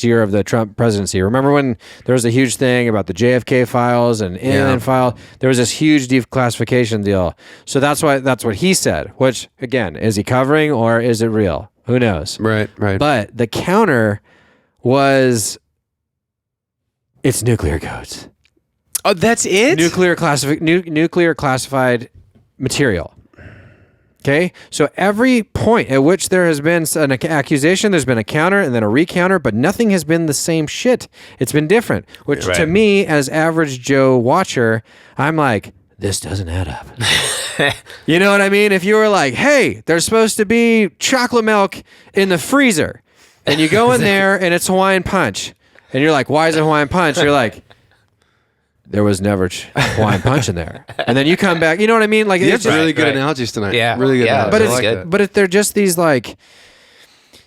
year of the Trump presidency. Remember when there was a huge thing about the JFK files and NN file? There was this huge declassification deal. So that's what he said, which again, is he covering or is it real? Who knows? Right. But the counter was it's nuclear codes. Oh, that's it? Nuclear classified material. Okay, so every point at which there has been an accusation, there's been a counter and then a recounter, but nothing has been the same shit. It's been different, which to me, as average Joe watcher, I'm like, this doesn't add up. You know what I mean? If you were like, hey, there's supposed to be chocolate milk in the freezer, and you go in there and it's Hawaiian Punch, and you're like, why is it Hawaiian Punch? You're like, there was never Hawaiian Punch in there. And then you come back, you know what I mean? Like, it's really good analogies tonight. Yeah. Really good analogies. But it's but if they're just these like...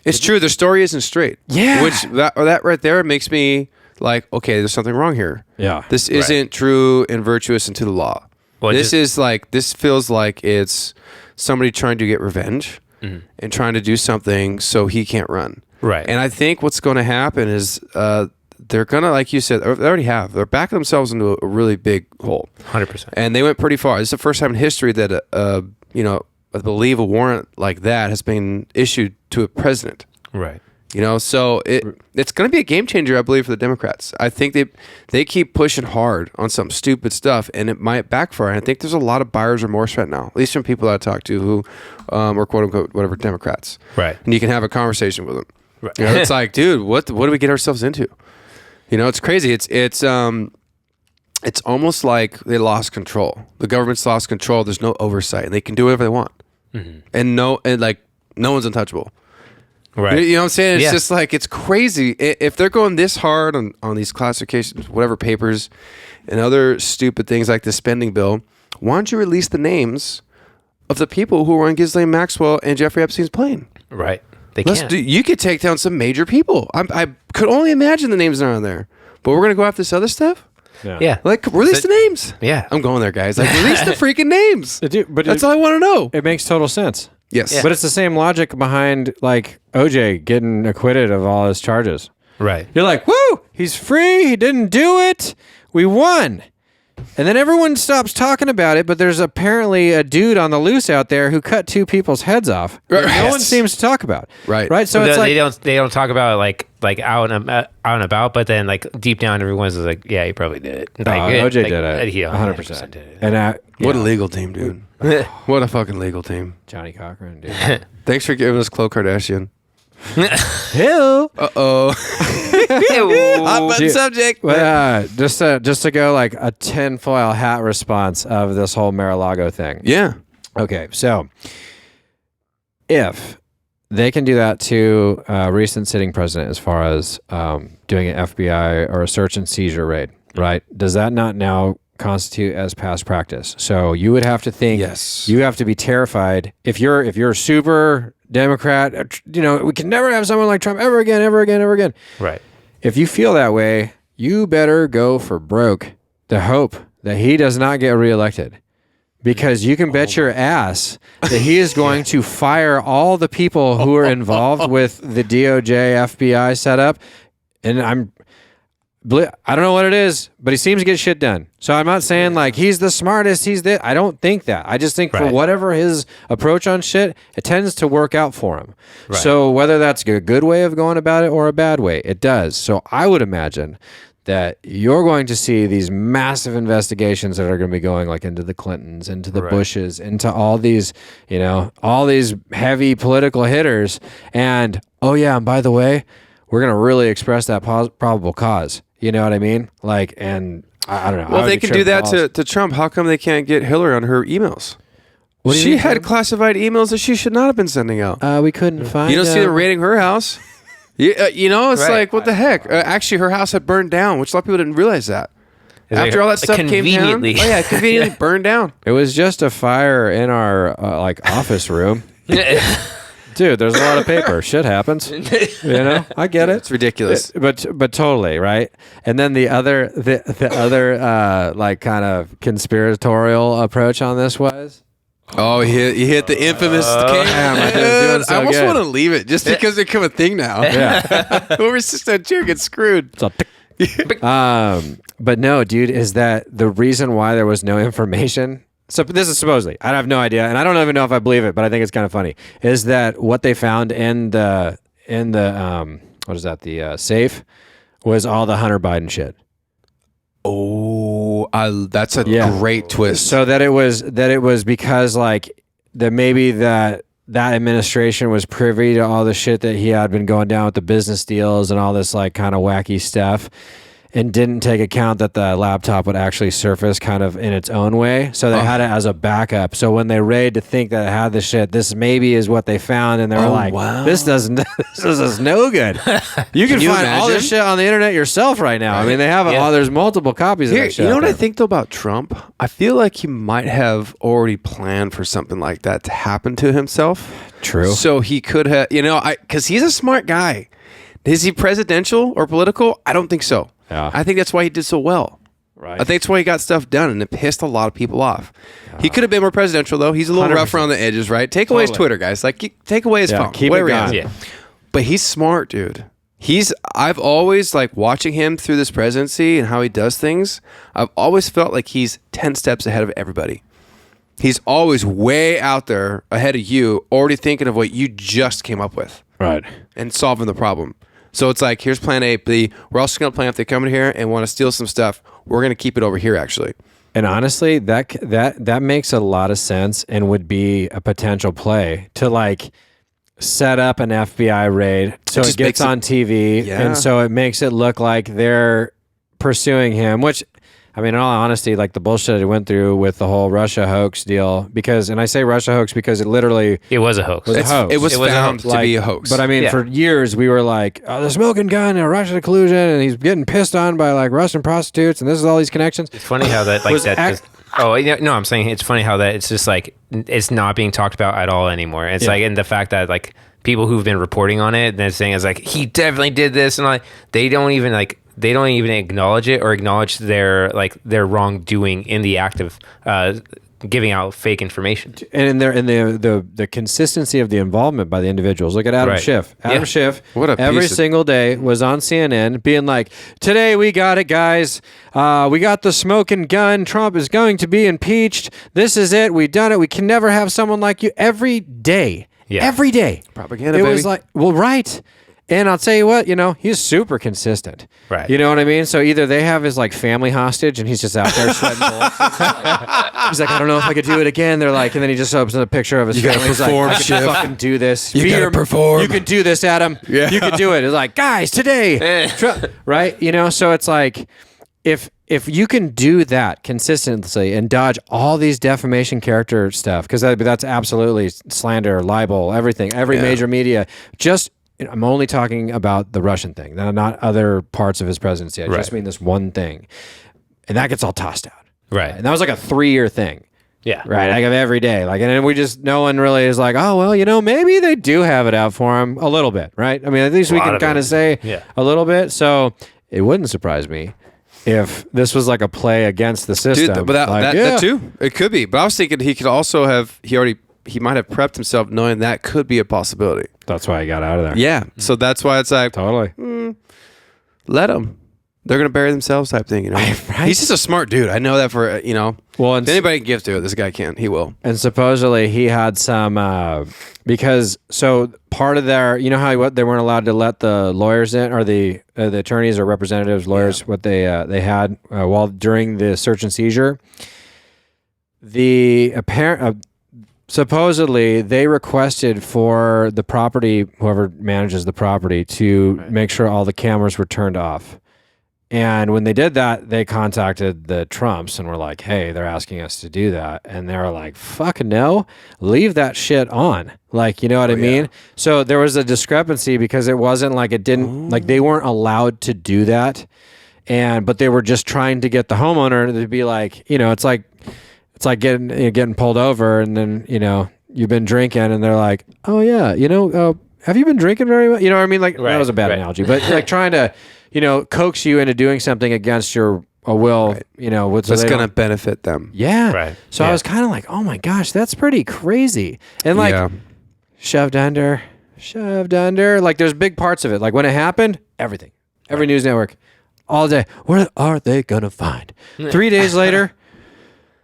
It's true. Their story isn't straight. Yeah. Which that right there makes me like, okay, there's something wrong here. Yeah. This isn't true and virtuous and to the law. Well, this feels like it's somebody trying to get revenge and trying to do something so he can't run. Right. And I think what's going to happen is they're going to, like you said, they already have. They're backing themselves into a really big hole. 100%. And they went pretty far. This is the first time in history that, I believe a warrant like that has been issued to a president. Right. So it's going to be a game changer, I believe, for the Democrats. I think they keep pushing hard on some stupid stuff, and it might backfire. And I think there's a lot of buyer's remorse right now, at least from people that I talk to who are quote unquote whatever Democrats. Right. And you can have a conversation with them. Right. It's like, dude, what do we get ourselves into? It's crazy. It's almost like they lost control. The government's lost control. There's no oversight, and they can do whatever they want. And no one's untouchable. Right. You know what I'm saying? It's just like, it's crazy. If they're going this hard on these classifications, whatever papers and other stupid things like the spending bill, why don't you release the names of the people who were on Ghislaine Maxwell and Jeffrey Epstein's plane? Right. They can't. You could take down some major people. I could only imagine the names that are on there. But we're going to go after this other stuff? Yeah. Like, release the names. Yeah. I'm going there, guys. Like, release the freaking names. That's all I want to know. It makes total sense. Yes. Yeah. But it's the same logic behind, like, OJ getting acquitted of all his charges. Right. You're like, woo, he's free. He didn't do it. We won. And then everyone stops talking about it, but there's apparently a dude on the loose out there who cut 2 people's heads off. No one seems to talk about. Right. So it's like they don't talk about it like out and about, but then like deep down, everyone's like, yeah, he probably did it. Like, OJ did it. He 100% did it. And what a legal team, dude. What a fucking legal team. Johnny Cochran, dude. Thanks for giving us Khloe Kardashian. Hill. Uh-oh. Hot button subject. Just to go like a tinfoil hat response of this whole Mar-a-Lago thing. Yeah. Okay, so if they can do that to a recent sitting president as far as doing an FBI or a search and seizure raid, right? Does that not now constitute as past practice? So you would have to think, yes, you have to be terrified. If you're a super Democrat, we can never have someone like Trump ever again. Right. If you feel that way, you better go for broke to hope that he does not get reelected. Because you can bet your ass that he is going to fire all the people who are involved with the DOJ, FBI setup. And I don't know what it is, but he seems to get shit done. So I'm not saying like he's the smartest, I don't think that. I just think for whatever his approach on shit, it tends to work out for him. Right. So whether that's a good way of going about it or a bad way, it does. So I would imagine that you're going to see these massive investigations that are going to be going like into the Clintons, into the Bushes, into all these, all these heavy political hitters. And, and by the way, we're going to really express that probable cause. You know what I mean? Like, and I don't know. Well, they can do that to Trump. How come they can't get Hillary on her emails? She had classified emails that she should not have been sending out. We couldn't find. You don't see them raiding her house. It's like, what the heck? Actually, her house had burned down, which a lot of people didn't realize that. After all that stuff came down, conveniently burned down. It was just a fire in our office room. Dude, there's a lot of paper. Shit happens. I get it. It's ridiculous. But totally, right? And then the other like kind of conspiratorial approach on this was. Oh, you hit the infamous I almost want to leave it just because it's become a thing now. Yeah. Whoever sits that chair gets screwed. But no, dude, is that the reason why there was no information? So this is supposedly, I have no idea, and I don't even know if I believe it, but I think it's kind of funny, is that what they found in the what is that, the safe, was all the Hunter Biden shit. Oh, that's a great twist. So that it was because like maybe that administration was privy to all the shit that he had been going down with the business deals and all this like kind of wacky stuff, and didn't take account that the laptop would actually surface kind of in its own way. So they had it as a backup. So when they raid to think that it had the shit, this maybe is what they found, and they were like, this is no good. You can find all this shit on the internet yourself right now. Right. I mean, they have there's multiple copies of that shit. You know what I think though about Trump? I feel like he might have already planned for something like that to happen to himself. True. So he could have, because he's a smart guy. Is he presidential or political? I don't think so. Yeah. I think that's why he did so well. Right. I think that's why he got stuff done, and it pissed a lot of people off. He could have been more presidential, though. He's a little 100%. Rough around the edges, right? Take away his Twitter, guys. Like, take away his phone. Keep it going. Yeah. But he's smart, dude. I've always, like, watching him through this presidency and how he does things, I've always felt like he's 10 steps ahead of everybody. He's always way out there ahead of you, already thinking of what you just came up with. Right. And solving the problem. So it's like, here's plan A, B. We're also going to plan if they come in here and want to steal some stuff, we're going to keep it over here, actually. And honestly, that makes a lot of sense and would be a potential play to like set up an FBI raid so it gets on TV, and so it makes it look like they're pursuing him, which... I mean, in all honesty, like the bullshit it went through with the whole Russia hoax deal, and I say Russia hoax because it literally... It was a hoax. It was found to be a hoax. But I mean, for years, we were like, oh, the smoking gun and Russian collusion, and he's getting pissed on by like Russian prostitutes, and this is all these connections. It's funny how that, I'm saying it's funny how that it's just like, it's not being talked about at all anymore. It's like, and the fact that like people who've been reporting on it, they're saying it's like, he definitely did this, and like, they don't even acknowledge it or acknowledge their wrongdoing in the act of giving out fake information. And in the consistency of the involvement by the individuals. Look at Adam Schiff. Adam Schiff every single day was on CNN being like, today we got it, guys. We got the smoking gun. Trump is going to be impeached. This is it. We've done it. We can never have someone like you. Every day. Yeah. Every day. Propaganda, baby. It was like, well, right. And I'll tell you what, he's super consistent. Right. You know what I mean? So either they have his like family hostage and he's just out there sweating bullets. He's like, I don't know if I could do it again. They're like, and then he just opens a picture of his family. He's like, I can fucking do this. You gotta perform. You can do this, Adam. Yeah. You can do it. It's like, guys, today. Right? So it's like, if you can do that consistently and dodge all these defamation character stuff, because that's absolutely slander, libel, everything, every major media, I'm only talking about the Russian thing, not other parts of his presidency. I just mean this one thing. And that gets all tossed out. Right. And that was like a 3-year thing. Yeah. Right. Like of every day. Like, and then no one really is like, oh, well, maybe they do have it out for him a little bit. Right. I mean, at least we can kind of say a little bit. So it wouldn't surprise me if this was like a play against the system. Dude, but that too, it could be. But I was thinking he could also have, he might have prepped himself knowing that could be a possibility. That's why he got out of there. Yeah. So that's why it's like, totally. Let them. They're going to bury themselves type thing, Right? He's just a smart dude. I know that for, Well, if anybody can give to it, this guy can. He will. And supposedly he had some, because, so part of their, how they weren't allowed to let the lawyers in, or the attorneys or representatives, lawyers, what they had while during the search and seizure. The apparent... supposedly, they requested for the property, whoever manages the property, to make sure all the cameras were turned off. And when they did that, they contacted the Trumps and were like, hey, they're asking us to do that. And they were like, fuck no, leave that shit on. Like, you know what I mean? Yeah. So there was a discrepancy because it wasn't like it didn't, like they weren't allowed to do that. But they were just trying to get the homeowner to be like, it's like getting pulled over, and then you've been drinking, and they're like, "Oh yeah, have you been drinking very much?" You know what I mean? Like that was a bad analogy, but like trying to, coax you into doing something against your will, that's going to benefit them. Yeah. Right. So I was kind of like, "Oh my gosh, that's pretty crazy," and like shoved under. Like there's big parts of it. Like when it happened, everything, every news network, all day. What are they gonna find? 3 days later.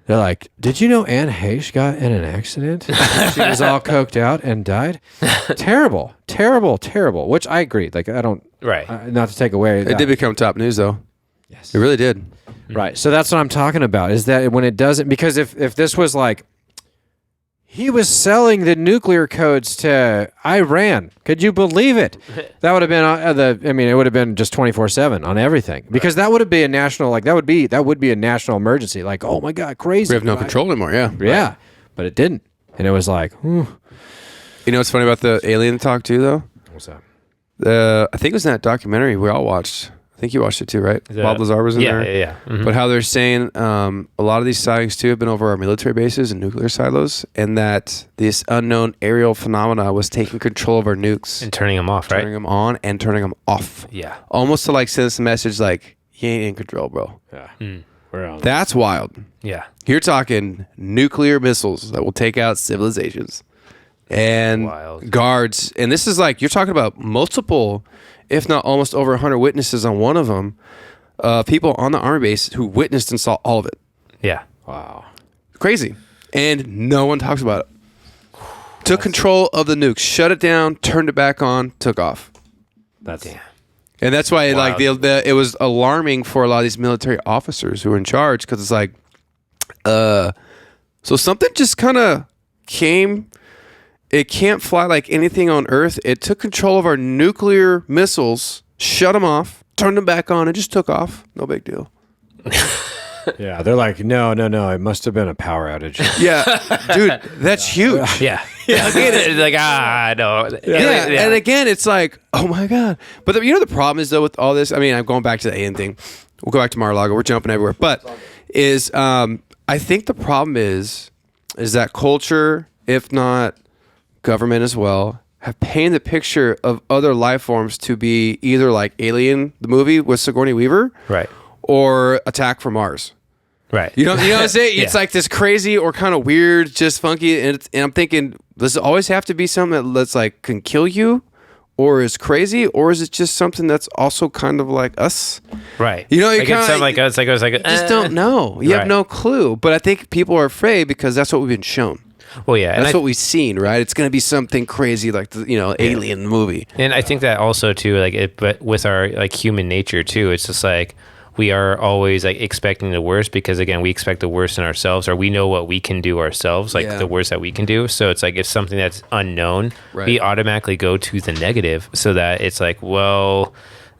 They're like, did you know Anne Heche got in an accident? She was all coked out and died. Terrible. Which I agree. Like I don't. Right. Not to take away. It did become top news though. Yes. It really did. Right. So that's what I'm talking about. Is that when it doesn't? Because if this was like, He was selling the nuclear codes to Iran. Could you believe it? That would have been it would have been just 24/7 on everything, because that would be a national, like that would be a national emergency. Like, oh my God, crazy! We have no control anymore. Yeah, yeah, but it didn't, and it was like, You know what's funny about the alien talk too, though? what's that? I think it was in that documentary we all watched. I think you watched it too, right? Bob Lazar was in there. Yeah. Mm-hmm. But how they're saying a lot of these sightings too have been over our military bases and nuclear silos, and that this unknown aerial phenomena was taking control of our nukes And turning them off, right? turning them on and turning them off. Yeah. Almost to like send us a message like, you ain't in control, bro. Yeah, we're on. That's wild. Yeah. You're talking nuclear missiles that will take out civilizations and Wild. guards. And this is like, you're talking about multiple, if not almost over 100 witnesses on one of them, people on the Army base who witnessed and saw all of it. Yeah. Wow. Crazy. And no one talks about it. Took control of the nukes, shut it down, turned it back on, took off. That's And that's why like Wild. it was alarming for a lot of these military officers who were in charge, because it's like, so something just kind of came. It can't fly like anything on Earth. It took control of our nuclear missiles, shut them off, turned them back on, and just took off. No big deal. yeah. They're like, no. It must have been a power outage. Yeah, dude, that's huge. Yeah. Again, it's like, no. Yeah. And again, it's like, oh my God. But the problem is though with all this, I mean, I'm going back to the alien thing. We'll go back to Mar-a-Lago. We're jumping everywhere. But I think the problem is that culture, if not government as well, have painted the picture of other life forms to be either like Alien, the movie with Sigourney Weaver, Right. or Attack from Mars. Right. You know what I'm saying? It's Yeah. like this crazy or kind of weird, just funky. And I'm thinking, does it always have to be something that's like can kill you, or is crazy, or is it just something that's also kind of like us? Right. You know, you like it's kinda- something like us. Like I was like, Just don't know. You have Right. no clue. But I think people are afraid because that's what we've been shown. Well, yeah. And That's what we've seen, right? It's going to be something crazy like the Alien movie. And I think that also too, like it, but with our like human nature too, it's just like we are always like expecting the worst, because again, we expect the worst in ourselves, or we know what we can do ourselves, like Yeah. the worst that we can do. So it's like if something that's unknown, Right. we automatically go to the negative, so that it's like, well,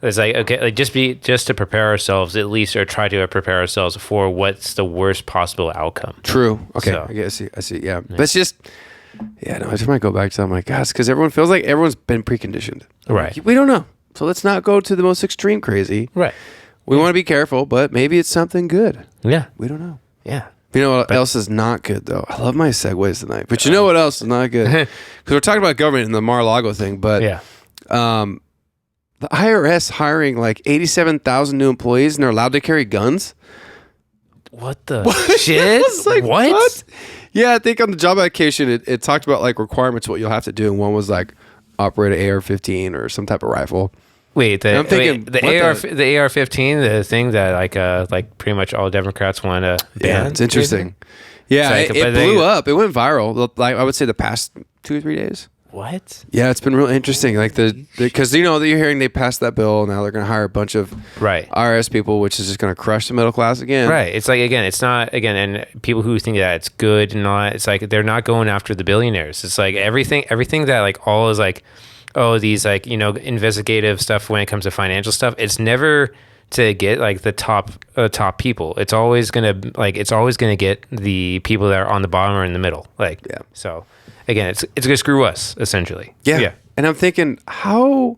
it's like, okay, like just to prepare ourselves at least, or try to prepare ourselves for what's the worst possible outcome. True. Okay. So- I see. Yeah. But it's just, I just might go back to that. I'm like, gosh, because everyone feels like everyone's been preconditioned. Right. We don't know. So let's not go to the most extreme crazy. Right. We want to be careful, but maybe it's something good. Yeah. We don't know. Yeah. You know what else is not good, though? I love my segues tonight. But you know what else is not good? Because we're talking about government and the Mar-a-Lago thing, but Yeah. the IRS hiring like 87,000 new employees, and they're allowed to carry guns. What the shit? It's like, what? Yeah, I think on the job application, it talked about like requirements, what you'll have to do. And one was like operate an AR-15 or some type of rifle. Wait, I'm thinking, the what the- AR-15, the thing that like pretty much all Democrats want to ban. Yeah, it's interesting. Yeah, It's like, it but blew they- up. It went viral. Like I would say the past 2 or 3 days. What? Yeah, it's been real interesting. Like because you're hearing they passed that bill, now they're going to hire a bunch of Right. IRS people, which is just going to crush the middle class again. Right. It's like, again, it's not, again, and people who think that it's good and not, it's like they're not going after the billionaires. It's like everything that like all is like, oh, these like, investigative stuff when it comes to financial stuff, it's never to get like the top people. It's always gonna get the people that are on the bottom or in the middle. Like, Yeah. So again, it's gonna screw us essentially. Yeah. And I'm thinking, how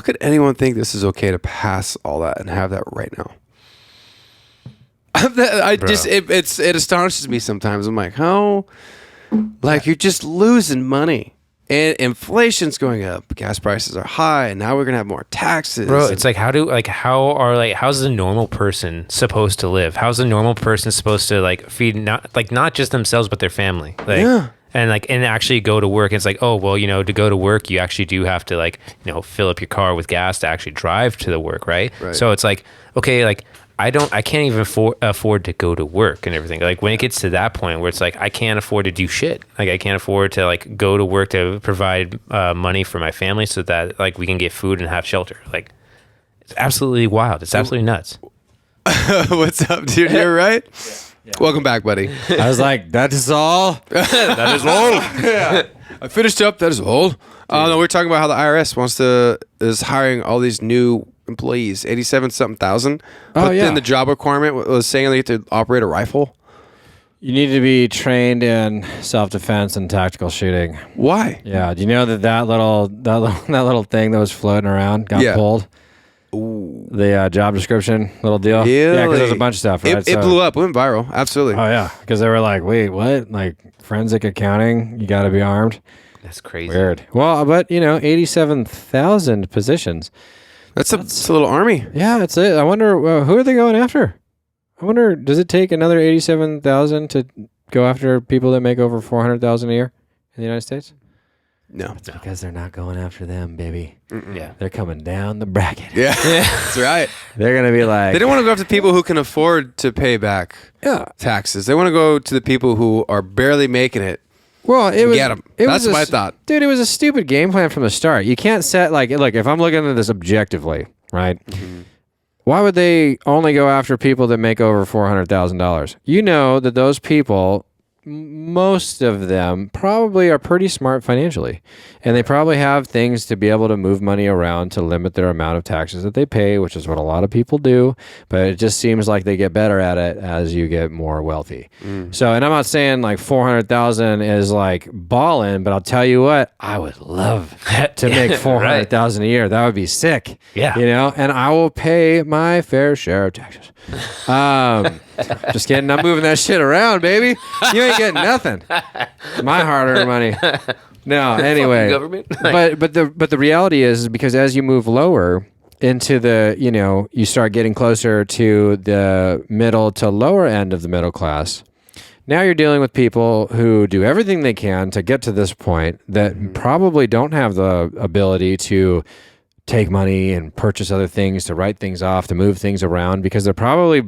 could anyone think this is okay to pass all that and have that right now? It astonishes me sometimes. I'm like, how? Like you're just losing money. And inflation's going up, gas prices are high, and now we're gonna have more taxes. Bro, it's like how's the normal person supposed to live? How's the normal person supposed to like feed not just themselves but their family? Like, Yeah. And actually go to work. It's like, oh well, to go to work you actually do have to fill up your car with gas to actually drive to the work, right? So it's like, okay, like I can't even afford to go to work and everything. Like when it gets to that point where it's like I can't afford to do shit. Like I can't afford to like go to work to provide money for my family so that like we can get food and have shelter. Like it's absolutely wild. It's absolutely nuts. What's up, dude? You're right. Yeah. Welcome back, buddy. I was like, that is all? That is all? Yeah. I finished up. That is all. No, we're talking about how the IRS is hiring all these new employees, 87-something thousand. But then the job requirement was saying they have to operate a rifle. You need to be trained in self-defense and tactical shooting. Why? Yeah. Do you know that little thing that was floating around got pulled? Ooh. The job description little deal. Really? Yeah, because there's a bunch of stuff, right? It blew up. It went viral. Absolutely. Oh, yeah. Because they were like, wait, what? Like forensic accounting, you got to be armed? That's crazy. Weird. Well, but, 87,000 positions. That's a little army. Yeah, that's it. I wonder, who are they going after? I wonder, does it take another 87,000 to go after people that make over 400,000 a year in the United States? No. It's because they're not going after them, baby. Yeah. They're coming down the bracket. Yeah. That's right. They're going to be like... They don't want to go after people who can afford to pay back taxes. They want to go to the people who are barely making it. Well, get them. That's what I thought. Dude, it was a stupid game plan from the start. You can't set, look, if I'm looking at this objectively, right? Mm-hmm. Why would they only go after people that make over $400,000? You know that those people, most of them probably are pretty smart financially, and they probably have things to be able to move money around to limit their amount of taxes that they pay, which is what a lot of people do, but it just seems like they get better at it as you get more wealthy. So, and I'm not saying like 400,000 is like balling, but I'll tell you what, I would love to make 400,000 a year. That would be sick. Yeah. And I will pay my fair share of taxes. Just kidding. I'm moving that shit around, baby. You ain't getting nothing. My hard-earned money. No, anyway. Government. but the reality is because as you move lower into the, you start getting closer to the middle to lower end of the middle class. Now you're dealing with people who do everything they can to get to this point that probably don't have the ability to take money and purchase other things, to write things off, to move things around, because they're probably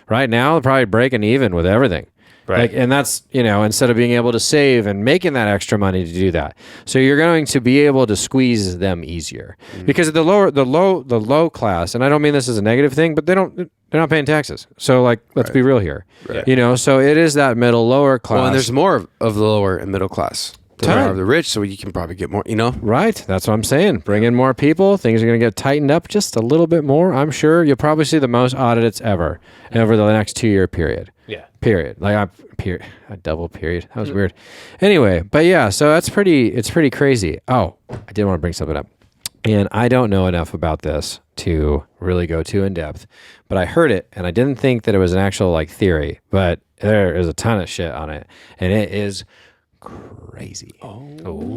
breaking even with everything. Right. And that's, instead of being able to save and making that extra money to do that. So you're going to be able to squeeze them easier because the low class, and I don't mean this as a negative thing, but they're not paying taxes. So let's be real here. Right. So it is that lower class. Well, and there's more of the lower and middle class. Of the rich, so you can probably get more, Right. That's what I'm saying. Bring in more people. Things are going to get tightened up just a little bit more. I'm sure you'll probably see the most audits ever over the next 2-year period. Yeah. Period. A double period. That was weird. Anyway, but yeah, so it's pretty crazy. Oh, I did want to bring something up. And I don't know enough about this to really go too in depth, but I heard it and I didn't think that it was an actual theory, but there is a ton of shit on it. And it is crazy. Oh,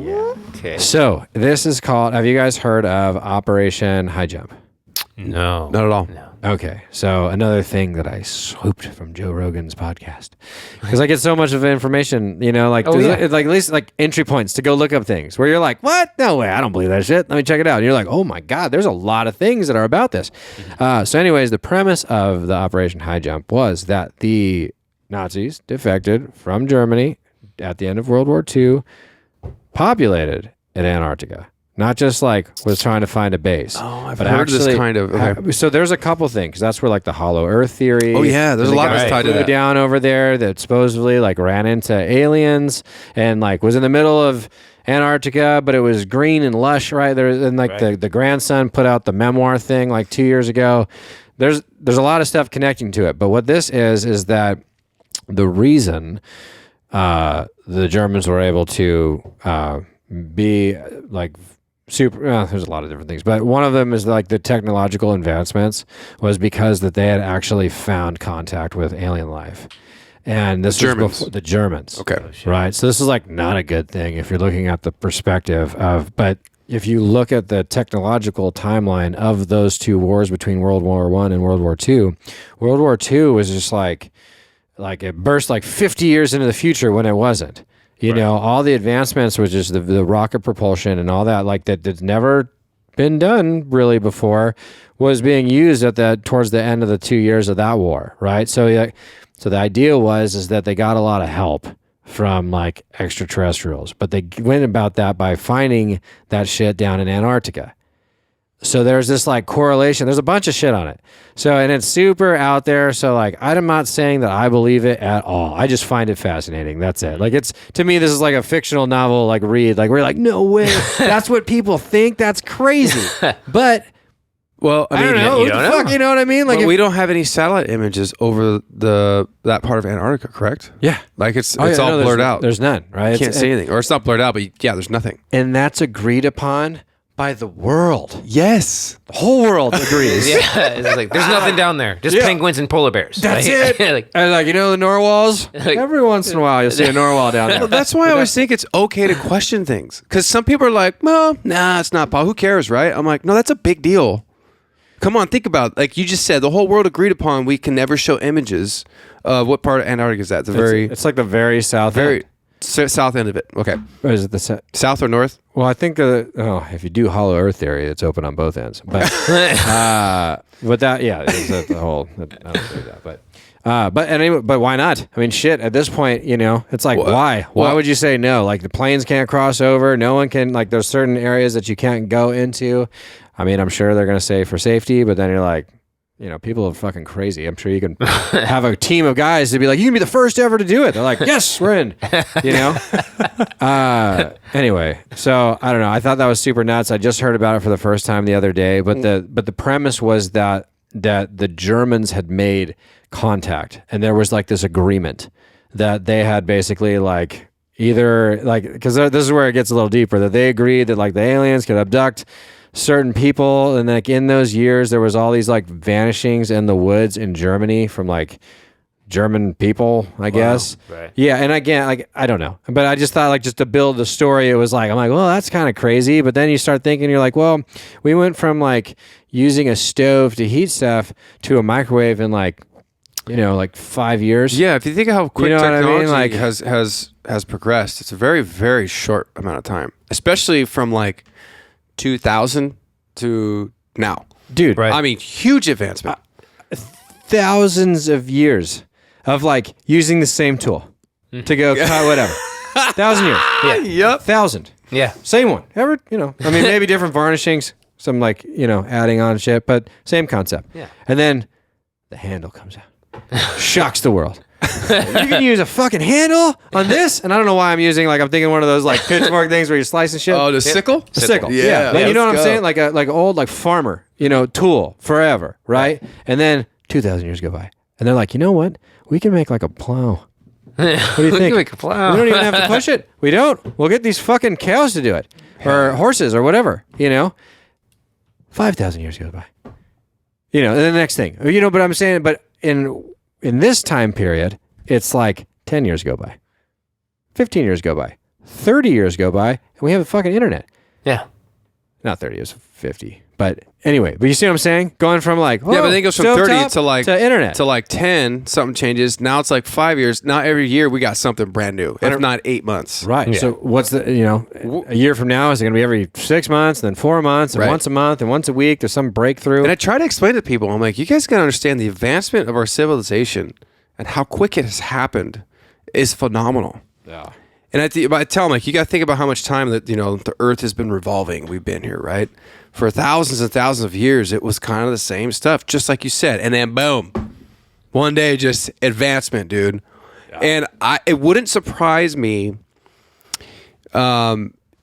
yeah. Okay. So this is called, have you guys heard of Operation High Jump? No. Not at all. No. Okay. So another thing that I swooped from Joe Rogan's podcast, because I get so much of information, at least entry points to go look up things where you're like, what? No way. I don't believe that shit. Let me check it out. And you're like, oh my God, there's a lot of things that are about this. So anyways, the premise of the Operation High Jump was that the Nazis defected from Germany at the end of World War II, populated in Antarctica. Not just was trying to find a base. Oh, I've heard this kind of. Okay. So there's a couple things. That's where the hollow earth theory. Oh yeah, there's a lot that's tied to that. Down over there that supposedly ran into aliens and was in the middle of Antarctica, but it was green and lush right there. And the grandson put out the memoir thing 2 years ago. There's a lot of stuff connecting to it. But what this is that the reason the Germans were able to be super. There's a lot of different things, but one of them is the technological advancements was because that they had actually found contact with alien life, and this was before the Germans. Okay, right. So this is not a good thing if you're looking at the perspective of, but if you look at the technological timeline of those two wars between World War I and World War II, World War II was just it burst 50 years into the future when it wasn't. All the advancements was just the rocket propulsion and all that that's never been done really before was being used towards the end of the 2 years of that war, right? So the idea is that they got a lot of help from extraterrestrials, but they went about that by finding that shit down in Antarctica. So there's this like correlation. There's a bunch of shit on it. So, and it's super out there. So like, I'm not saying that I believe it at all. I just find it fascinating. That's it. Like to me, this is like a fictional novel, like read, like we're like, no way. That's what people think. That's crazy. But well, I mean, don't know. You don't know. Fuck, you know what I mean? Like we don't have any satellite images over that part of Antarctica, correct? Yeah. Like it's all blurred out. There's none, right? You can't see anything. Or it's not blurred out, but yeah, there's nothing. And that's agreed upon by the world. Yes. The whole world agrees. Yeah, it's like there's nothing down there, just penguins and polar bears. That's like, it. And like, you know the narwhals? Every once in a while you'll see a narwhal down there. Well, that's why I always think it's okay to question things. Because some people are like, well, nah, it's not possible. Who cares, right? I'm like, no, that's a big deal. Come on, think about it. Like you just said, the whole world agreed upon we can never show images of what part of Antarctica is that? It's like the very south end. South end of it. Okay. Or is it the south or north? Well, I think if you do Hollow Earth theory, it's open on both ends. But but that is the whole. I don't believe that, but anyway, but why not? I mean, shit. At this point, it's like why? Why would you say no? Like the planes can't cross over. No one can. Like there's certain areas that you can't go into. I mean, I'm sure they're gonna say for safety, but then you're like. People are fucking crazy. I'm sure you can have a team of guys to be like, you can be the first ever to do it. They're like, yes, we're in, Anyway, so I don't know. I thought that was super nuts. I just heard about it for the first time the other day, but the premise was that the Germans had made contact and there was like this agreement that they had basically like either like, because this is where it gets a little deeper, that they agreed that like the aliens could abduct certain people, and like in those years there was all these like vanishings in the woods in Germany from like German people, I guess. Right. Yeah, and again, like I don't know, but I just thought like just to build the story, it was like I'm like, well, that's kind of crazy. But then you start thinking, you're like, well, we went from like using a stove to heat stuff to a microwave in like 5 years. Yeah, if you think of how quick technology Like has progressed, it's a very, very short amount of time, especially from like 2000 to now. Dude, right. I mean, huge advancement. Thousands of years of like using the same tool to go cut whatever. 1,000 years. Yeah. Yep. 1,000. Yeah. Same one. I mean, maybe different varnishings, some like, adding on shit, but same concept. Yeah. And then the handle comes out. Shocks the world. You can use a fucking handle on this, and I don't know why I'm thinking one of those like pitchfork things where you're slicing shit. Oh, the sickle? The sickle. Yeah. Like, you know what I'm go. saying? Like a old like farmer, tool forever, right? And then 2,000 years go by, and they're like, you know what? We can make like a plow. What do you think? We can make a plow. We don't even have to push it. We don't. We'll get these fucking cows to do it, or horses, or whatever. 5,000 years goes by. And the next thing, but I'm saying, but in this time period, it's like 10 years go by, 15 years go by, 30 years go by, and we have the fucking internet. Yeah. Not 30 years, 50. But anyway, but you see what I'm saying? Going from like, yeah, but then it goes from 30 to internet. To like 10, something changes. Now it's like 5 years. Now every year we got something brand new, if not 8 months. Right. Yeah. So what's the, a year from now, is it going to be every 6 months, then 4 months, and Right. once a month, and once a week? There's some breakthrough. And I try to explain to people, I'm like, you guys got to understand the advancement of our civilization and how quick it has happened is phenomenal. Yeah. And I tell them, like, you got to think about how much time that, the earth has been revolving. We've been here, right? For thousands and thousands of years, it was kind of the same stuff, just like you said. And then boom, one day, just advancement, dude. Yeah. And it wouldn't surprise me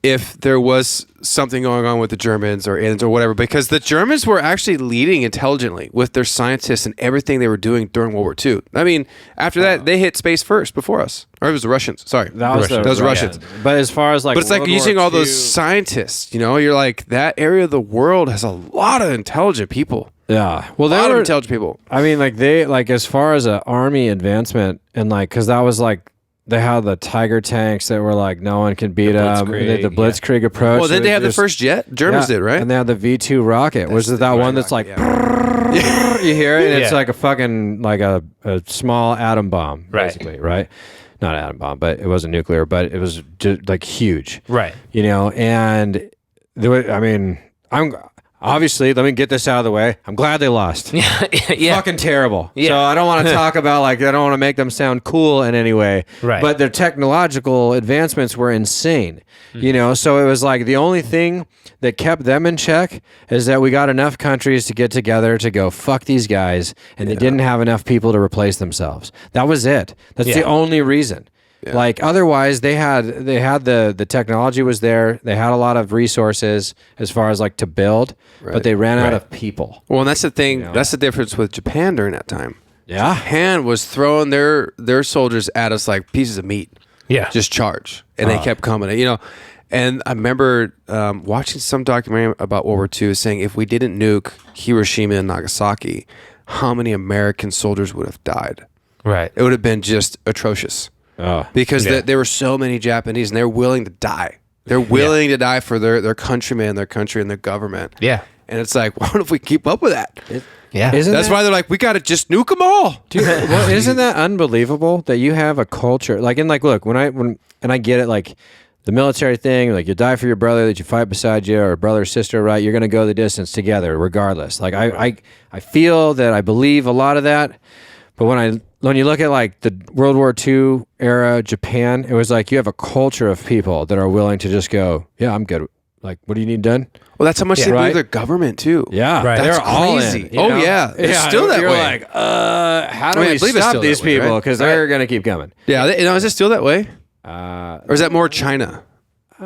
if there was something going on with the Germans or aliens or whatever, because the Germans were actually leading intelligently with their scientists and everything they were doing during World War II. I mean, after that, they hit space first before us. Or it was the Russians. Sorry. That was Russians. But as far as like, but it's like using all those scientists, you're like, that area of the world has a lot of intelligent people. Yeah. Well, a lot of intelligent people. I mean, like as far as an army advancement, and like, cause that was like, they had the Tiger tanks that were like, no one can beat them. The Blitzkrieg approach. Well, then they had the first jet? Germans did, right? And they had the V2 rocket. Was that one that's like, you hear it? And it's like a fucking, like a small atom bomb, basically, right? Not an atom bomb, but it wasn't nuclear, but it was just like huge. Right. And there was, I mean, obviously, let me get this out of the way. I'm glad they lost. Yeah. Fucking terrible. Yeah. So I don't want to talk about I don't want to make them sound cool in any way. Right. But their technological advancements were insane. So it was like the only thing that kept them in check is that we got enough countries to get together to go fuck these guys, and they didn't have enough people to replace themselves. That was it. That's the only reason. Yeah. Like otherwise, they had the technology was there. They had a lot of resources as far as to build, but they ran out of people. Well, and that's the thing. That's the difference with Japan during that time. Yeah, Japan was throwing their soldiers at us like pieces of meat. Yeah, just charge, and they kept coming. And I remember watching some documentary about World War II saying if we didn't nuke Hiroshima and Nagasaki, how many American soldiers would have died? Right, it would have been just atrocious. Because there were so many Japanese, and they're willing to die. They're willing to die for their countrymen, their country, and their government. Yeah. And it's like, why don't we keep up with that? That's why they're like, we got to just nuke them all. Dude, well, isn't that unbelievable that you have a culture? Look, when I get it, the military thing, you die for your brother that you fight beside you, or brother or sister, right? You're going to go the distance together regardless. I feel that I believe a lot of that. But when you look at the World War II era Japan, it was you have a culture of people that are willing to just go, yeah, I'm good. What do you need done? Well, that's how much they believe their government too. Yeah, right. That's they're all crazy. in. Yeah, it's still that you're way. How do we stop these people? Because they're going to keep coming. Yeah, is it still that way? Or is that more China?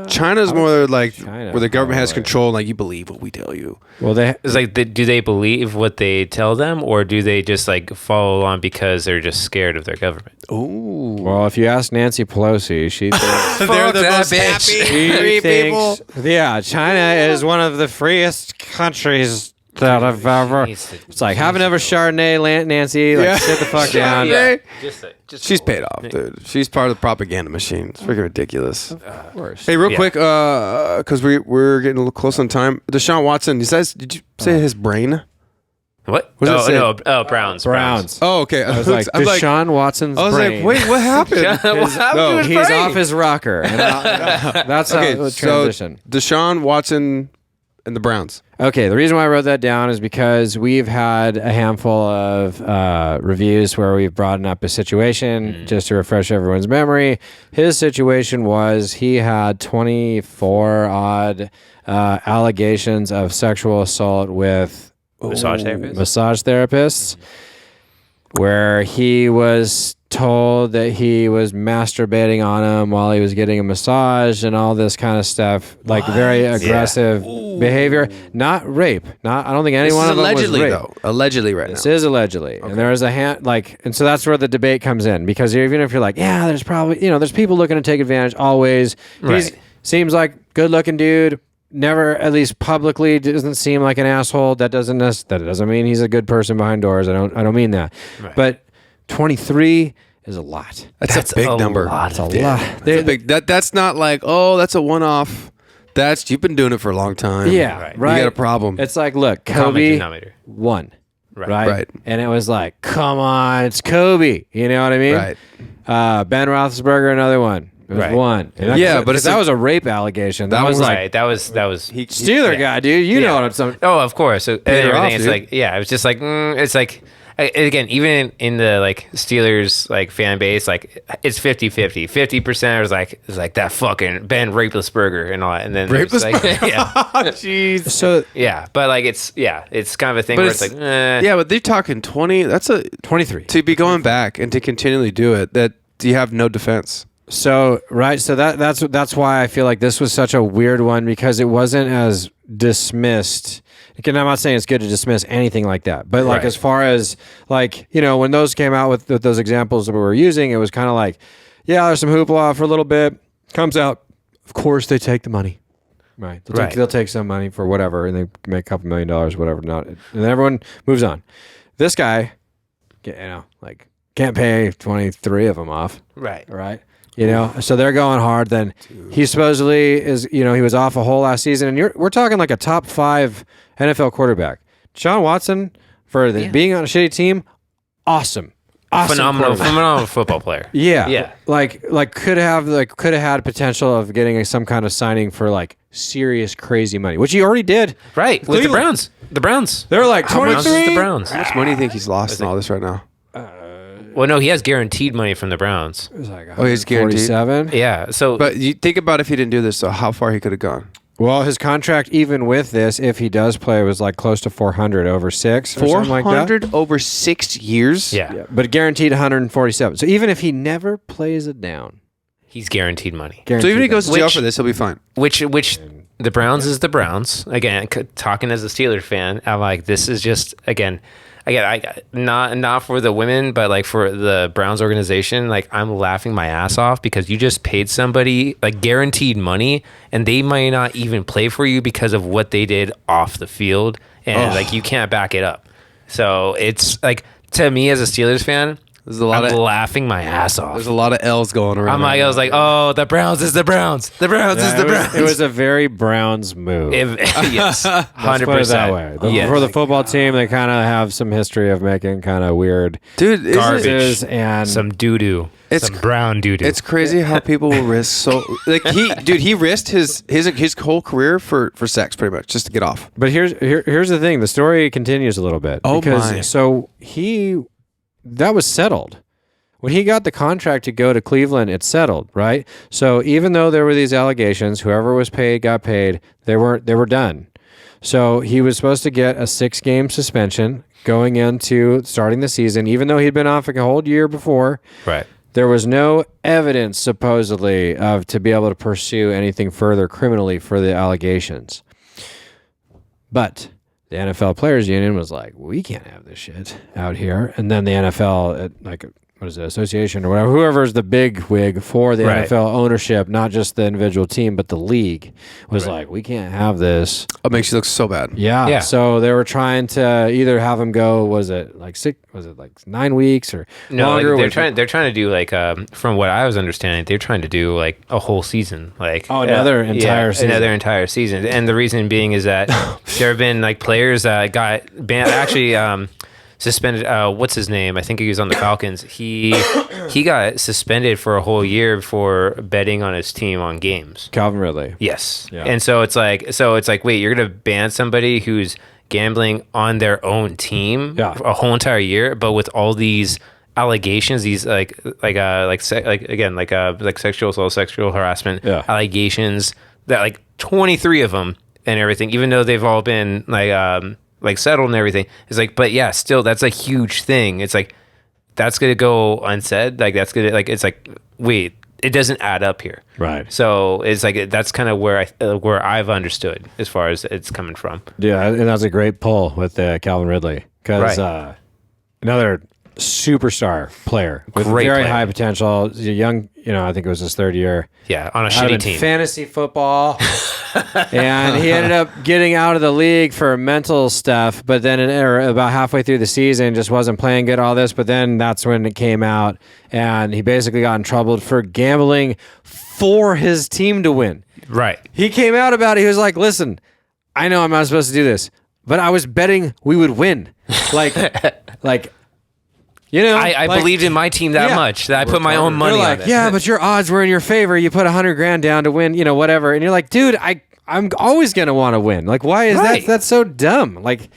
China's more where the government has control, and you believe what we tell you. Well, it's do they believe what they tell them, or do they just follow along because they're just scared of their government? Ooh. Well, if you ask Nancy Pelosi, she thinks they're the most happy people. Yeah, China is one of the freest countries that I've ever. It's have another Chardonnay, Nancy. Sit the fuck down. Yeah. She's paid off, dude. She's part of the propaganda machine. It's freaking ridiculous. Of course. Hey, real quick, because we're getting a little close on time. Desean Watson, did you say his brain? What? Browns. Oh, okay. I was Desean Watson's brain. I was like, wait, what happened? He's off his rocker. And that's how the transition. So Desean Watson and the Browns. Okay, the reason why I wrote that down is because we've had a handful of reviews where we've brought up a situation just to refresh everyone's memory. His situation was he had 24 odd allegations of sexual assault with massage therapists, where he was told that he was masturbating on him while he was getting a massage and all this kind of stuff, very aggressive behavior. Not rape. I don't think any one of them was rape. Though. Allegedly, right this now. This is allegedly, and there is a and so that's where the debate comes in, because even if you're there's probably there's people looking to take advantage always. He seems like good-looking dude. Never, at least publicly, doesn't seem like an asshole. That doesn't mean he's a good person behind doors. I don't mean that, but 23 is a lot. That's a big number. That's a lot. That's a big. That's not that's a one-off. You've been doing it for a long time. Yeah, right. You got a problem. It's look, Kobe won, right? And it was come on, it's Kobe. You know what I mean? Right. Ben Roethlisberger, another one. It was one. And but that was a rape allegation. That was that was Steeler guy, dude. You know what I'm saying? Oh, of course. And everything. It's it was just it's again, even in the Steelers fan base, it's 50-50. 50% is that fucking Ben Roethlisberger and all that, and then jeez. So but it's kind of a thing where it's but they're talking 20. That's a 23 to be going back and to continually do it. That you have no defense. So that's why I feel this was such a weird one, because it wasn't as dismissed. Again, I'm not saying it's good to dismiss anything like that, but as far as when those came out with those examples that we were using, it was kind of there's some hoopla for a little bit, comes out, of course they take the money, right? They'll take some money for whatever, and they make a couple $1 million, whatever, not, and then everyone moves on. This guy, can't pay 23 of them off, right. So they're going hard. Then he supposedly is, he was off a whole last season, and we're talking a top 5 NFL quarterback. Desean Watson, for being on a shitty team, awesome phenomenal football player. Yeah. Could have had potential of getting some kind of signing for serious crazy money, which he already did. Right, with the Browns. The Browns. They're like 23. The Browns. How much money do you think he's lost in all this right now? Well, no, he has guaranteed money from the Browns. It was like he's guaranteed? 47. Yeah, so... But you think about if he didn't do this, so how far he could have gone. Well, his contract, even with this, if he does play, was like close to 400 over 6 or something like that. 400 over 6 years? Yeah. But guaranteed 147. So even if he never plays it down, he's guaranteed money. So even if he goes to jail for this, he'll be fine. Which the Browns is the Browns. Again, talking as a Steelers fan, I'm like, this is just, again, not for the women, but like for the Browns organization, like I'm laughing my ass off because you just paid somebody like guaranteed money and they might not even play for you because of what they did off the field, and like you can't back it up. So it's like, to me as a Steelers fan, I'm laughing my ass off. There's a lot of L's going around. I was like, oh, the Browns is the Browns. The Browns is the Browns. It was a very Browns move. Yes, 100%. Let's put it that way. For the football team, they kind of have some history of making kind of weird garbage and some doo-doo. Some brown doo-doo. It's crazy how people will risk he risked his whole career for sex pretty much just to get off. But here's the thing. The story continues a little bit. So that was settled. When he got the contract to go to Cleveland, it settled, right? So even though there were these allegations, whoever was paid got paid. They were done. So he was supposed to get a 6-game suspension going into starting the season, even though he'd been off a whole year before. Right. There was no evidence, supposedly, to be able to pursue anything further criminally for the allegations. But the NFL Players Union was like, we can't have this shit out here. And then the NFL, association or whatever, whoever's the big wig for the NFL ownership, not just the individual team, but the league, was like, we can't have this. It makes you look so bad. Yeah. So they were trying to either have him go, was it like 9 weeks or longer? Like they're trying to do like, from what I was understanding, they're trying to do like a whole season. Like another entire season. And the reason being is that there have been like players that got banned, actually, suspended. What's his name? I think he was on the Falcons. He got suspended for a whole year for betting on his team on games. Calvin Ridley. Yes. Yeah. And so it's like, wait, you're gonna ban somebody who's gambling on their own team a whole entire year, but with all these allegations, these sexual assault, sexual harassment allegations, that like 23 of them and everything, even though they've all been like settled and everything. It's like, but yeah, still, that's a huge thing. It's like, that's going to go unsaid. Like, that's going to, like, it's like, wait, it doesn't add up here. Right. So it's like, that's kind of where I've understood as far as it's coming from. Yeah. And that's a great pull with Calvin Ridley, because another superstar player with very high potential. He's a young, I think it was his 3rd year. Yeah. On a shitty team. Fantasy football. And he ended up getting out of the league for mental stuff, but then about halfway through the season just wasn't playing good, all this. But then that's when it came out, and he basically got in trouble for gambling for his team to win. Right. He came out about it. He was like, listen, I know I'm not supposed to do this, but I was betting we would win. I believed in my team that much that I put my own money on it. Yeah, but your odds were in your favor. You put $100,000 down to win, whatever. And you're like, dude, I'm always going to want to win. Like, why is that? That's so dumb. Like,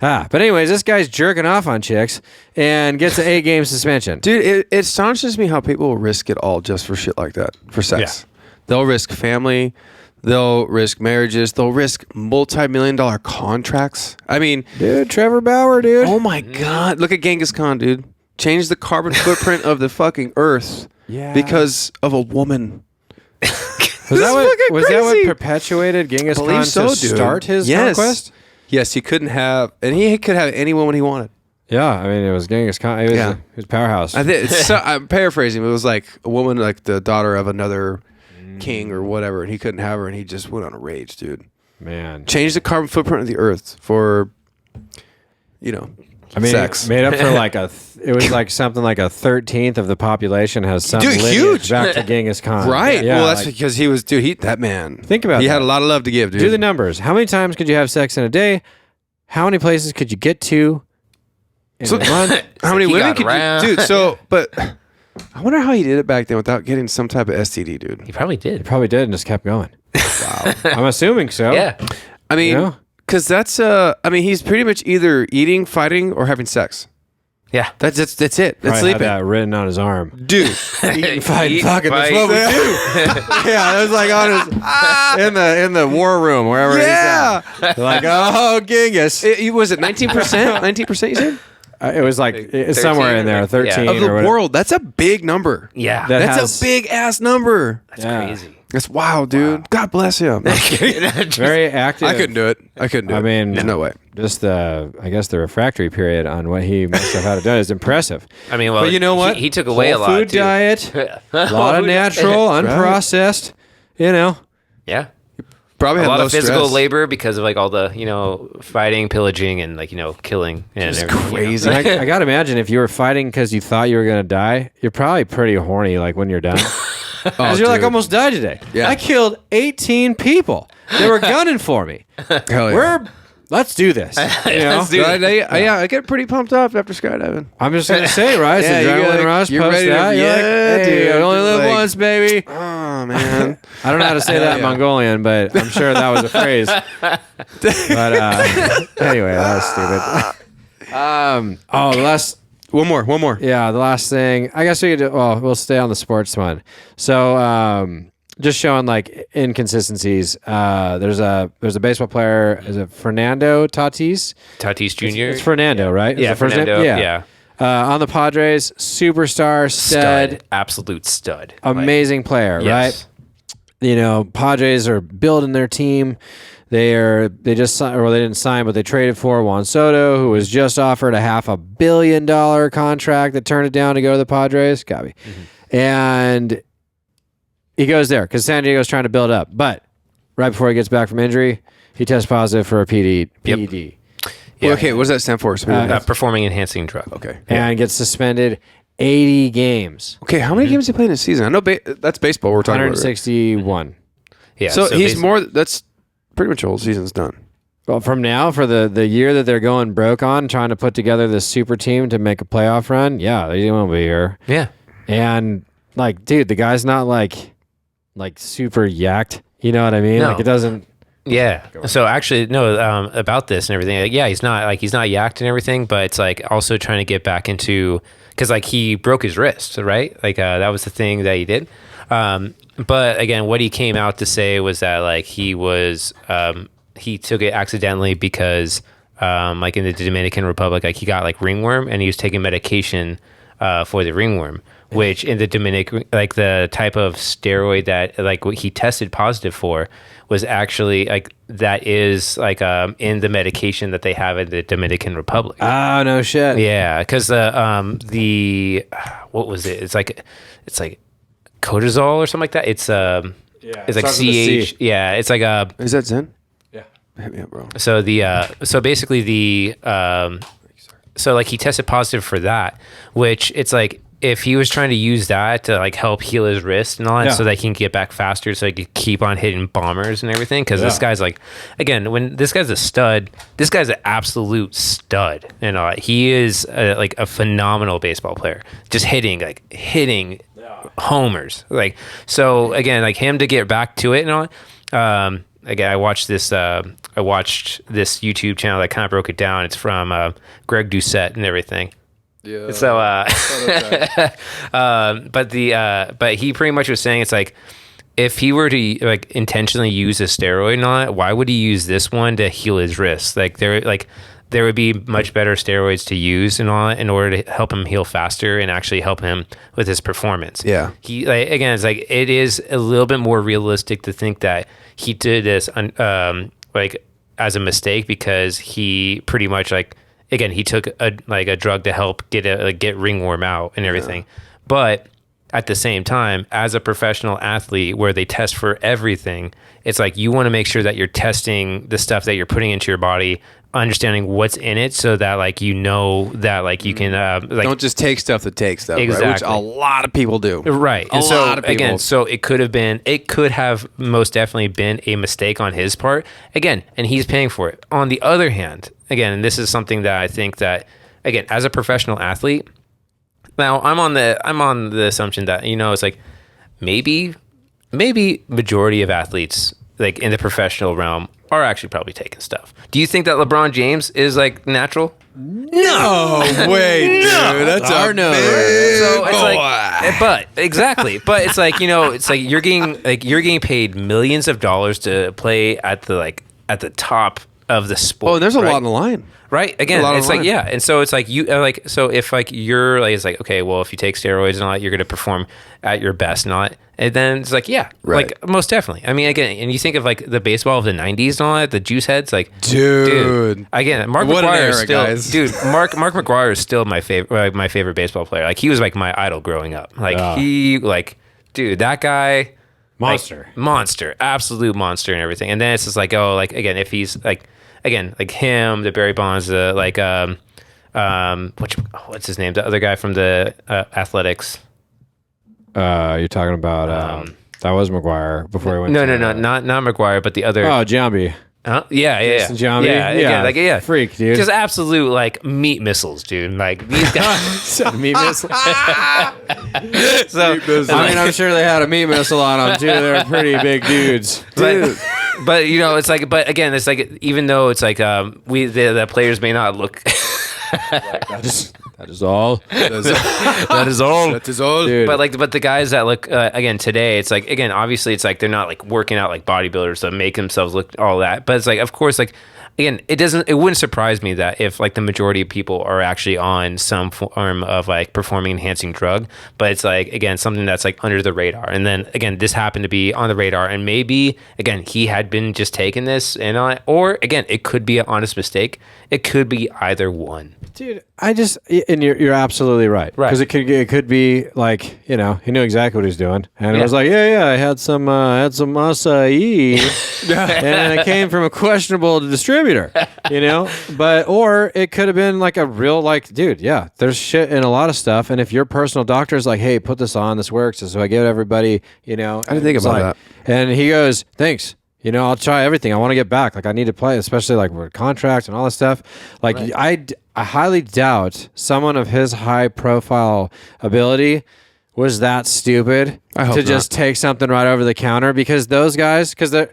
but anyways, this guy's jerking off on chicks and gets an 8-game suspension. Dude, it astonishes me how people will risk it all just for shit like that, for sex. Yeah. They'll risk family. They'll risk marriages. They'll risk multi-million-dollar contracts. I mean, dude, Trevor Bauer, dude. Oh my God. Look at Genghis Khan, dude. Changed the carbon footprint of the fucking earth because of a woman. Was that what perpetuated Genghis Khan to start his conquest? Yes, he couldn't have, and he could have any woman he wanted. Yeah, I mean, it was Genghis Khan. He was powerhouse. I'm paraphrasing. It was like a woman, like the daughter of another king or whatever, and he couldn't have her, and he just went on a rage, dude. Man, changed the carbon footprint of the earth for, sex. Made up for it was like something like a 13th of the population has some huge back to Genghis Khan. Right. Yeah, well, that's because he was, dude. That man. Think about. He had a lot of love to give, dude. Do the numbers. How many times could you have sex in a day? How many places could you get to in a month? How many women could you, dude? So, but I wonder how he did it back then without getting some type of STD, dude. He probably did. And just kept going. Wow. I'm assuming so. Yeah. I mean, because that's he's pretty much either eating, fighting, or having sex. Yeah. That's it. That's Probably sleeping. had that written on his arm. Dude, Eating, fighting, fucking. That's fight. what we do. Yeah, it was like on his in the war room wherever he's at. They're like, oh, Genghis. Was it 19%? 19% you said? It was like it's somewhere in there, 13 Of the or whatever. world. That's a big number. Yeah. That's a big ass number. That's crazy. That's wild, dude. Wow. God bless him. Very active. I couldn't do it. I mean, there's no way. Just I guess the refractory period on what he must have had to do is impressive. I mean, well, but you know what? He took away Whole a lot. Food diet, a lot of natural, unprocessed. You know. Yeah. Probably a had lot low of physical stress. labor because of like all the fighting, pillaging, and killing. And It's everything, crazy. I gotta imagine if you were fighting because you thought you were gonna die, you're probably pretty horny. Like when you're done. Because you're like, almost died today. Yeah. I killed 18 people. They were gunning for me. Hell yeah. Let's do this. You know? Let's do it. I get pretty pumped up after skydiving. I'm just gonna say, right? It's Yeah, adrenaline rush. you're Post ready to- that. You're like, yeah, hey, dude. I only live Like- once, baby. Oh man. I don't know how to say that in Mongolian, but I'm sure that was a phrase. But anyway, that was stupid. The last. One more. Yeah, the last thing. I guess we could do, we'll stay on the sports one. So, just showing like inconsistencies. There's a baseball player, is it Fernando Tatis? Tatis Jr. It's Fernando, right? Yeah, Is the first name? Fernando. Yeah. On the Padres, superstar, stud, Absolute stud. amazing player, Yes. right? Padres are building their team. They didn't sign, but they traded for Juan Soto, who was just offered a $500 million contract that turned it down to go to the Padres. Got me. Mm-hmm. And he goes there because San Diego's trying to build up. But right before he gets back from injury, he tests positive for a PED. Yeah. Okay, what does that stand for? Performing enhancing drug. Okay. And gets suspended 80 games. Okay, how many games did he play in a season? I know that's baseball we're talking about. 161. Yeah. So he's more. That's pretty much the whole season's done. Well, from now, for the year that they're going broke on, trying to put together this super team to make a playoff run, yeah, they won't be here. Yeah. And, like, dude, the guy's not, like super yacked. You know what I mean? No. Like, it doesn't... Yeah. So actually, no, about this and everything. Like, yeah, he's not yacked and everything, but it's like also trying to get back into, because like he broke his wrist, right? Like that was the thing that he did. But again, what he came out to say was that like he took it accidentally because like in the Dominican Republic, like he got like ringworm and he was taking medication for the ringworm, which in the Dominican, like the type of steroid that like what he tested positive for was actually like that is like in the medication that they have in the Dominican Republic. Oh, no shit. Yeah, because the what was it? It's like cortisol or something like that. It's it's like CH. Yeah, it's like Is that Zen? Yeah. Hit me up, bro. So so basically so like he tested positive for that, which it's like if he was trying to use that to like help heal his wrist and all that, so that he can get back faster, so he could keep on hitting bombers and everything. Because this guy's like, again, when this guy's a stud, this guy's an absolute stud. He is like a phenomenal baseball player, just hitting homers. Like, so again, like him to get back to it and all. Again, I watched this YouTube channel that kind of broke it down. It's from Greg Doucette and everything. Yeah. So, but he pretty much was saying it's like if he were to like intentionally use a steroid and all that, why would he use this one to heal his wrist? Like there would be much better steroids to use and all that in order to help him heal faster and actually help him with his performance. Yeah. He again, it's like it is a little bit more realistic to think that he did this like as a mistake because he pretty much like. Again, he took a drug to help get ringworm out and everything. Yeah. But at the same time, as a professional athlete where they test for everything, it's like you want to make sure that you're testing the stuff that you're putting into your body, understanding what's in it so that like you know that like you can don't just take stuff that takes stuff, exactly. Right? Which a lot of people do. Right. A lot of people. Again, so it could have most definitely been a mistake on his part. Again, and he's paying for it. On the other hand, again, and this is something that I think that again, as a professional athlete, now I'm on the assumption that it's like maybe majority of athletes like in the professional realm are actually probably taking stuff. Do you think that LeBron James is like natural? No way, dude. That's our no. So it's like, but it's like, it's like you're getting paid millions of dollars to play at the top of the sport. Oh, there's a right? lot on the line. Right. Again, it's like, yeah. And so it's like so if like you're like, it's like, okay, well, if you take steroids and all that, you're going to perform at your best and all that. And then it's like, yeah, right. Like most definitely. I mean, again, and you think of like the baseball of the 90s and all that, the juice heads, like, dude. Again, Mark McGwire is still, guys. Dude, Mark McGwire is still my favorite baseball player. Like he was like my idol growing up. Like dude, that guy. Monster. Like, monster. Absolute monster and everything. And then it's just like, oh, like, again, if he's like, again, like him, the Barry Bonds, like, what's his name? The other guy from the Athletics. You're talking about, that was McGuire before he went No, not McGuire, but the other. Oh, Giambi. Yeah. Giambi? Yeah, again, freak, dude. Just absolute like meat missiles, dude. Like these guys, meat missile. So meat missile. I mean, I'm sure they had a meat missile on them too. They're pretty big dudes, dude. But it's like, but again, it's like even though it's like the players may not look. That is all. That is all. That is all. Dude. But the guys that look again today, it's like again, obviously, it's like they're not like working out like bodybuilders to make themselves look all that. But it's like, of course, like again, it wouldn't surprise me that if like the majority of people are actually on some form of like performing enhancing drug, but it's like again something that's like under the radar. And then again, this happened to be on the radar, and maybe again he had been just taking this and or again it could be an honest mistake. It could be either one. Dude, and you're absolutely right. Because it could be like, he knew exactly what he was doing, and it was like, I had some acai, and it came from a questionable distributor, But or it could have been like a real dude, there's shit in a lot of stuff, and if your personal doctor is like, hey, put this on, this works, so I give everybody, I didn't think about that, and he goes, thanks. I'll try everything. I want to get back. Like I need to play, especially like with contracts and all this stuff. Like I highly doubt someone of his high profile ability was that stupid to just take something right over the counter, because those guys, because I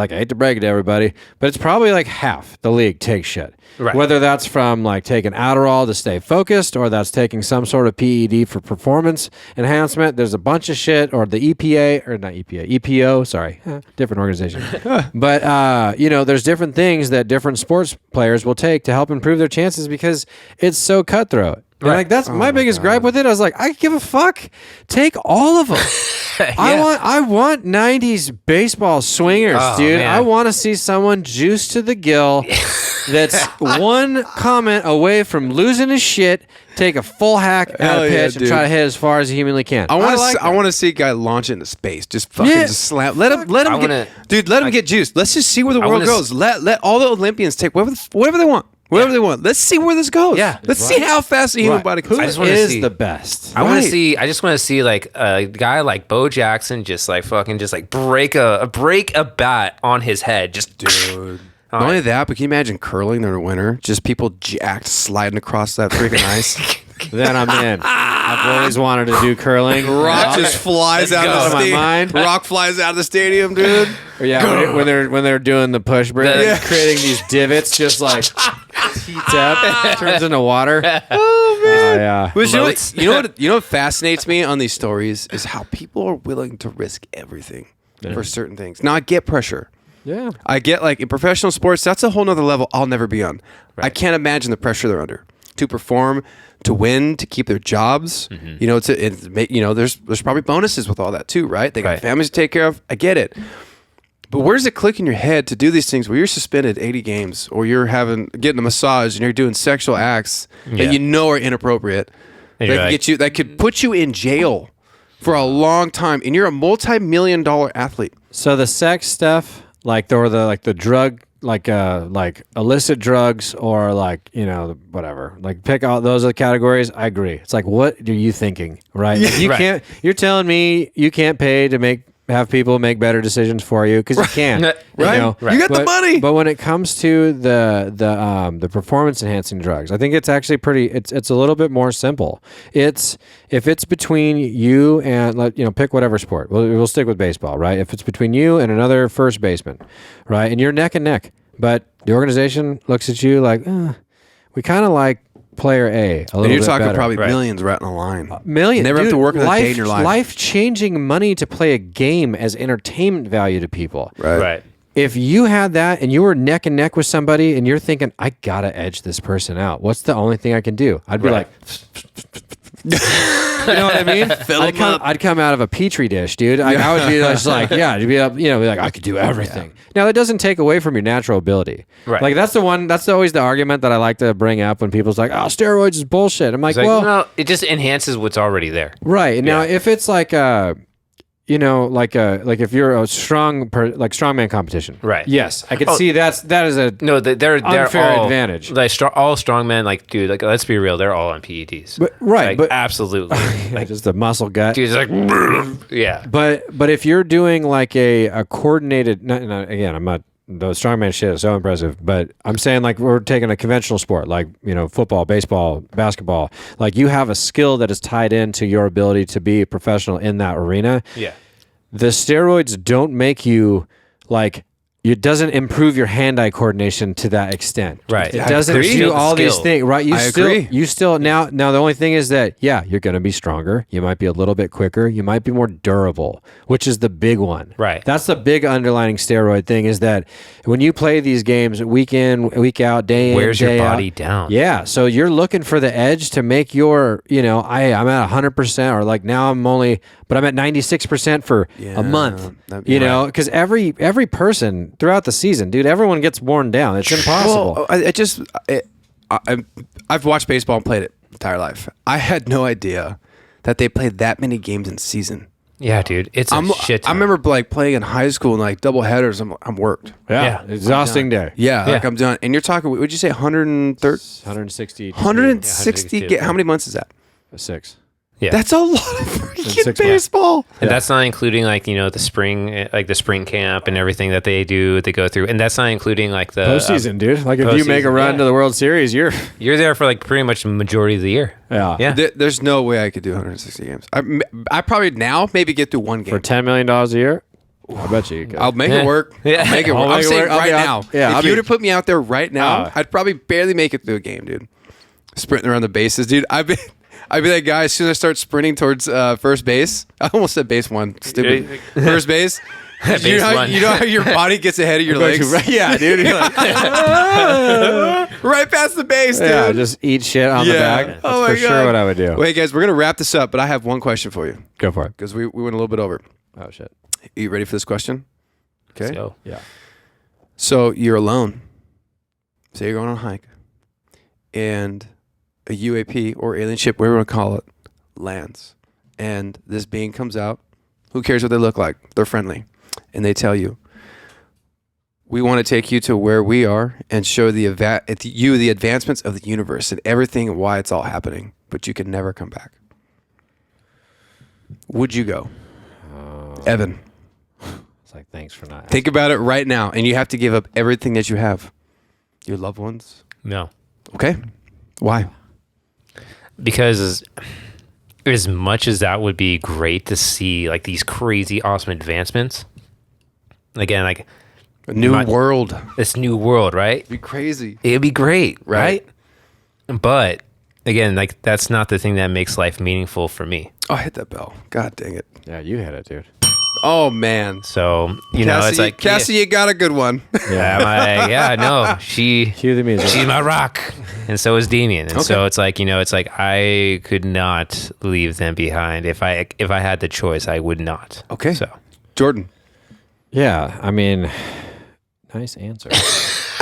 hate to break it to everybody, but it's probably like half the league takes shit. Right. Whether that's from like taking Adderall to stay focused, or that's taking some sort of PED for performance enhancement. There's a bunch of shit, or the EPO, sorry, different organization. But, there's different things that different sports players will take to help improve their chances, because it's so cutthroat. Right. Like that's my biggest gripe with it. I was like, I give a fuck. Take all of them. I want 90s baseball swingers, dude. Man. I want to see someone juiced to the gill that's one comment away from losing his shit, take a full hack at a pitch and try to hit as far as he humanly can. I want to see a guy launch into space. Just fucking just slam. Let him get juiced. Let's just see where the world goes. Let all the Olympians take whatever they want. Whatever they want. Let's see where this goes. Yeah. Let's see how fast the human body can. Who is the best? I just want to see like a guy like Bo Jackson just like fucking just like break a bat on his head. Just dude. Not only that, but can you imagine curling in the winter? Just people jacked sliding across that freaking ice. Then I'm in. I've always wanted to do curling. Rock just flies out of the stadium. Rock flies out of the stadium, dude. Or when they're doing the push break, creating these divots, just like heats up, turns into water. Oh man! Yeah. Well, you know what fascinates me on these stories is how people are willing to risk everything for certain things. Now I get pressure. Yeah. I get like in professional sports, that's a whole nother level I'll never be on. Right. I can't imagine the pressure they're under to perform, to win, to keep their jobs. Mm-hmm. There's probably bonuses with all that too, right? They got families to take care of. I get it. But where does it click in your head to do these things where you're suspended 80 games, or you're getting a massage and you're doing sexual acts that are inappropriate, that could put you in jail for a long time, and you're a multi-million-dollar athlete. So the sex stuff, the drug, like illicit drugs, or whatever, like pick out those are the categories. I agree. It's like, what are you thinking, right? You're telling me you can't pay to make have people make better decisions for you because you can. Right? Right. You got the money. But when it comes to the performance enhancing drugs, I think it's actually it's a little bit more simple. If it's between you and pick whatever sport. We'll stick with baseball, right? If it's between you and another first baseman, right, and you're neck and neck, but the organization looks at you like, we kind of like player A a little bit. And you're talking better. probably millions right on the line. Millions. Never have to work another day in your life. Life-changing money to play a game as entertainment value to people. Right. If you had that and you were neck and neck with somebody and you're thinking, I gotta edge this person out. What's the only thing I can do? I'd be like, you know what I mean? I'd come out of a petri dish, dude. I would be just like, I'd be up, be like, I could do everything. Now that doesn't take away from your natural ability. Right. Like that's always the argument that I like to bring up when people's like, steroids is bullshit. I'm like, well, no, it just enhances what's already there. Right. And now if it's like like if you're a strongman competition, right? Yes, I could see that is a they're unfair all, advantage. Like all strongmen, like dude, like let's be real, they're all on PEDs, but absolutely, like just a muscle gut. Dude's like, yeah. But if you're doing like a coordinated, again, I'm not. The strongman shit is so impressive, but I'm saying like we're taking a conventional sport like, football, baseball, basketball. Like you have a skill that is tied into your ability to be a professional in that arena. Yeah. The steroids don't make you like, it doesn't improve your hand-eye coordination to that extent. Right. It doesn't do all these things. Right. I agree. You still now the only thing is that, you're going to be stronger. You might be a little bit quicker. You might be more durable, which is the big one. Right. That's the big underlying steroid thing is that when you play these games week in, week out, day in, wears day your body out, down. Yeah. So you're looking for the edge to make your, I'm at 100% or like now I'm at 96% for a month, because every person throughout the season, dude, everyone gets worn down. It's impossible. I've watched baseball and played it entire life. I had no idea that they played that many games in season. Yeah, dude, it's a shit ton. I remember like playing in high school and like double headers. I'm worked. Yeah. Exhausting day. Yeah, like I'm done. And you're talking, would you say 160? 160. How many months is that? 6. Yeah. That's a lot of freaking baseball. And that's not including like, the spring camp and everything that they go through. And that's not including like the postseason, dude. Like if you make a run to the World Series, you're there for like pretty much the majority of the year. Yeah. There's no way I could do 160 games. I probably now maybe get through one game. For $10 million a year? I bet you could. I'll make it work. Yeah. I'll make it work. I'm saying right now. Yeah, if you were to put me out there right now, I'd probably barely make it through a game, dude. Sprinting around the bases, dude. I'd be that guy as soon as I start sprinting towards first base. I almost said base one. Stupid. First base. You know how your body gets ahead of your legs? Yeah, dude. You're like, right past the base, dude. Yeah, just eat shit on the back. That's for sure what I would do. Wait, guys, we're going to wrap this up, but I have one question for you. Go for it. Because we went a little bit over. Oh, shit. Are you ready for this question? Okay. Let's go. Yeah. So you're alone. Say you're going on a hike. And a UAP or alien ship, whatever you want to call it, lands. And this being comes out. Who cares what they look like? They're friendly. And they tell you, we want to take you to where we are and show you the advancements of the universe and everything and why it's all happening. But you can never come back. Would you go? Evan. It's like, thanks for not. Think about it right now. And you have to give up everything that you have. Your loved ones. No. Okay. Why? Because as much as that would be great to see, like these crazy awesome advancements, again, like a new world, this new world, right? It'd be crazy. It'd be great, right? But again, like that's not the thing that makes life meaningful for me. Oh, hit that bell! God dang it! Yeah, you hit it, dude. Oh man! So Cassie, it's like Cassie, you got a good one. No, she's my rock, and so is Damien, and so it's like I could not leave them behind. If I had the choice, I would not. Okay, so Jordan. Yeah, I mean, nice answer. Dude.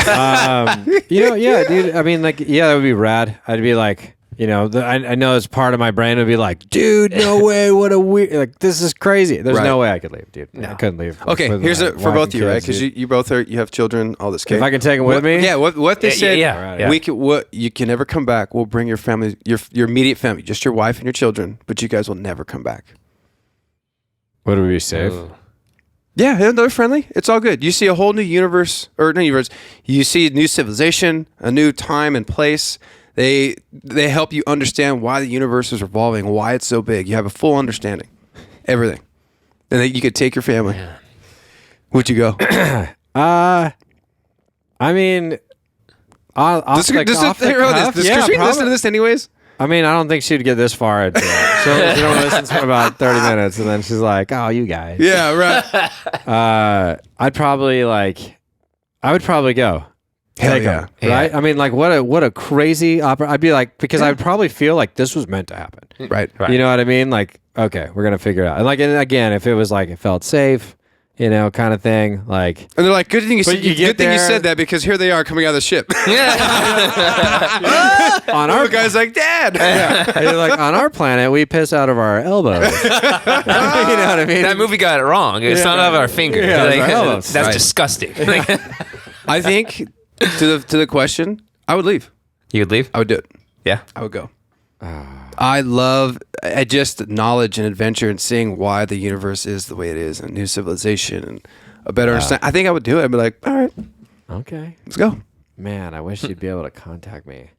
I mean, like, that would be rad. I'd be like. I know it's part of my brain would be like, dude, no way. What a weird, like, this is crazy. There's no way I could leave, dude. No. I couldn't leave. Okay, here's it for both of you, right? Because you both you have children, all this. If I can take them with me? Yeah, what they said, right. You can never come back. We'll bring your family, your immediate family, just your wife and your children, but you guys will never come back. What do we save? Yeah, they're friendly. It's all good. You see a whole new universe, or not universe. You see a new civilization, a new time and place. They help you understand why the universe is revolving, why it's so big. You have a full understanding, everything, and then you could take your family. Yeah. Would you go? I mean, I'll does Christine listen to this anyways? I mean, I don't think she'd get this far into it. So she don't listen for about 30 minutes, and then she's like, "Oh, you guys." Yeah, right. I would probably go. Hell yeah. Right? I mean, like, what a crazy opera. I'd be like, because I would probably feel like this was meant to happen. Right. You know what I mean? Like, okay, we're gonna figure it out. And like, and again, if it was like it felt safe, you know, kind of thing. Like, and they're like, good thing you said that, because here they are coming out of the ship. On our guy's like, Dad. Yeah. And you're like, on our planet, we piss out of our elbows. You know what I mean? That movie got it wrong. It's not out of our fingers. Yeah, like, that's disgusting. I think to the question, I would leave. You would leave? I would do it. Yeah, I would go. I love just knowledge and adventure and seeing why the universe is the way it is, and new civilization and a better understanding. I think I would do it. I'd be like, all right, okay, let's go. Man, I wish you'd be able to contact me.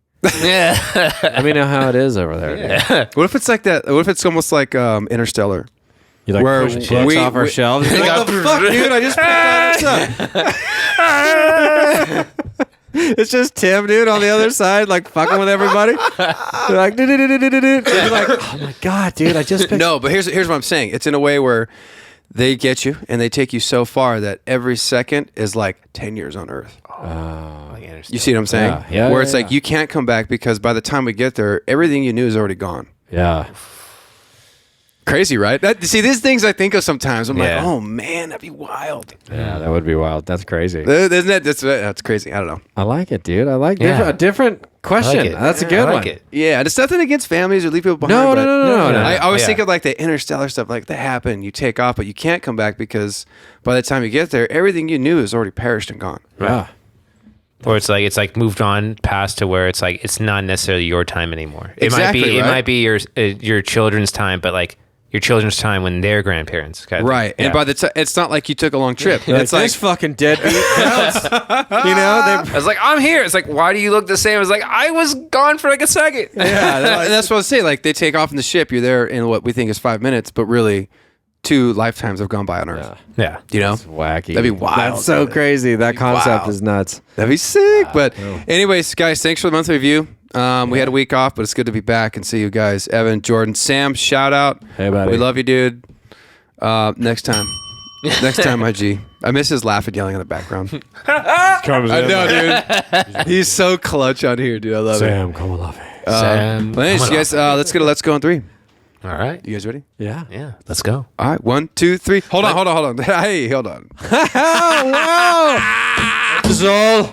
Yeah, let me know how it is over there. Yeah. What if it's like that? What if it's almost like Interstellar? You like push books off our shelves? Like, what the fuck, dude? I just picked that up. It's just Tim, dude, on the other side, like fucking with everybody. They're like, you're like, oh my god, dude, I just picked. No, but here's what I'm saying. It's in a way where they get you and they take you so far that every second is like 10 years on Earth. Oh, you see what I'm saying? Yeah. Where it's like you can't come back because by the time we get there, everything you knew is already gone. Yeah. Crazy, right? See, these things I think of sometimes. I'm like, oh man, that'd be wild. Yeah, that would be wild. That's crazy. Isn't that? That's crazy. I don't know. I like it, dude. I like a different question. Like that's a good one. Yeah, it's nothing against families or leave people behind. No. I always think of like the interstellar stuff, like that happened, you take off, but you can't come back because by the time you get there, everything you knew is already perished and gone. Right. Yeah. Or it's like moved on past to where it's like it's not necessarily your time anymore. It might be your children's time, but like your children's time when they're grandparents. Right. Yeah. And by the time, it's not like you took a long trip. It's like fucking deadbeat. I was like, I'm here. It's like, why do you look the same? I was like, I was gone for like a second. Yeah. That's what I was saying. Like they take off in the ship. You're there in what we think is 5 minutes, but really 2 lifetimes have gone by on Earth. Yeah. You know? That's wacky. That'd be wild. That's so crazy. That concept is nuts. That'd be sick. Wow. But anyways, guys, thanks for the monthly review. We had a week off, but it's good to be back and see you guys. Evan, Jordan, Sam, shout out. Hey, buddy. We love you, dude. Next time. Next time, my G. I miss his laugh and yelling in the background. I know, dude. He's so clutch on here, dude. I love Sam, come on, love it. Sam. But anyways, you guys, let's go on 3. All right. You guys ready? Yeah. Let's go. All right. 1, 2, 3. Hold on. Hey, hold on. Wow. Zol.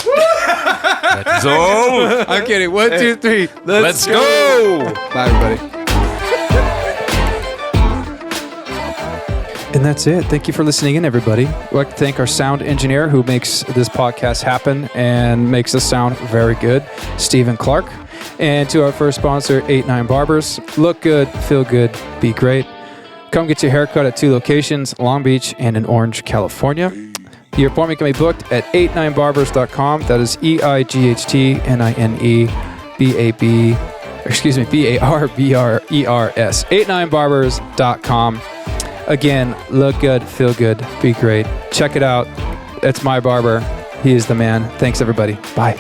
I'm kidding. 1, 2, 3. Let's go. Bye, everybody. And that's it. Thank you for listening in, everybody. I'd like to thank our sound engineer who makes this podcast happen and makes us sound very good, Stephen Clark. And to our first sponsor, 89 Barbers. Look good, feel good, be great. Come get your haircut at 2 locations, Long Beach and in Orange, California. Your appointment can be booked at 89barbers.com. That is BARBRERS. 89barbers.com. Again, look good, feel good, be great. Check it out. That's my barber. He is the man. Thanks, everybody. Bye.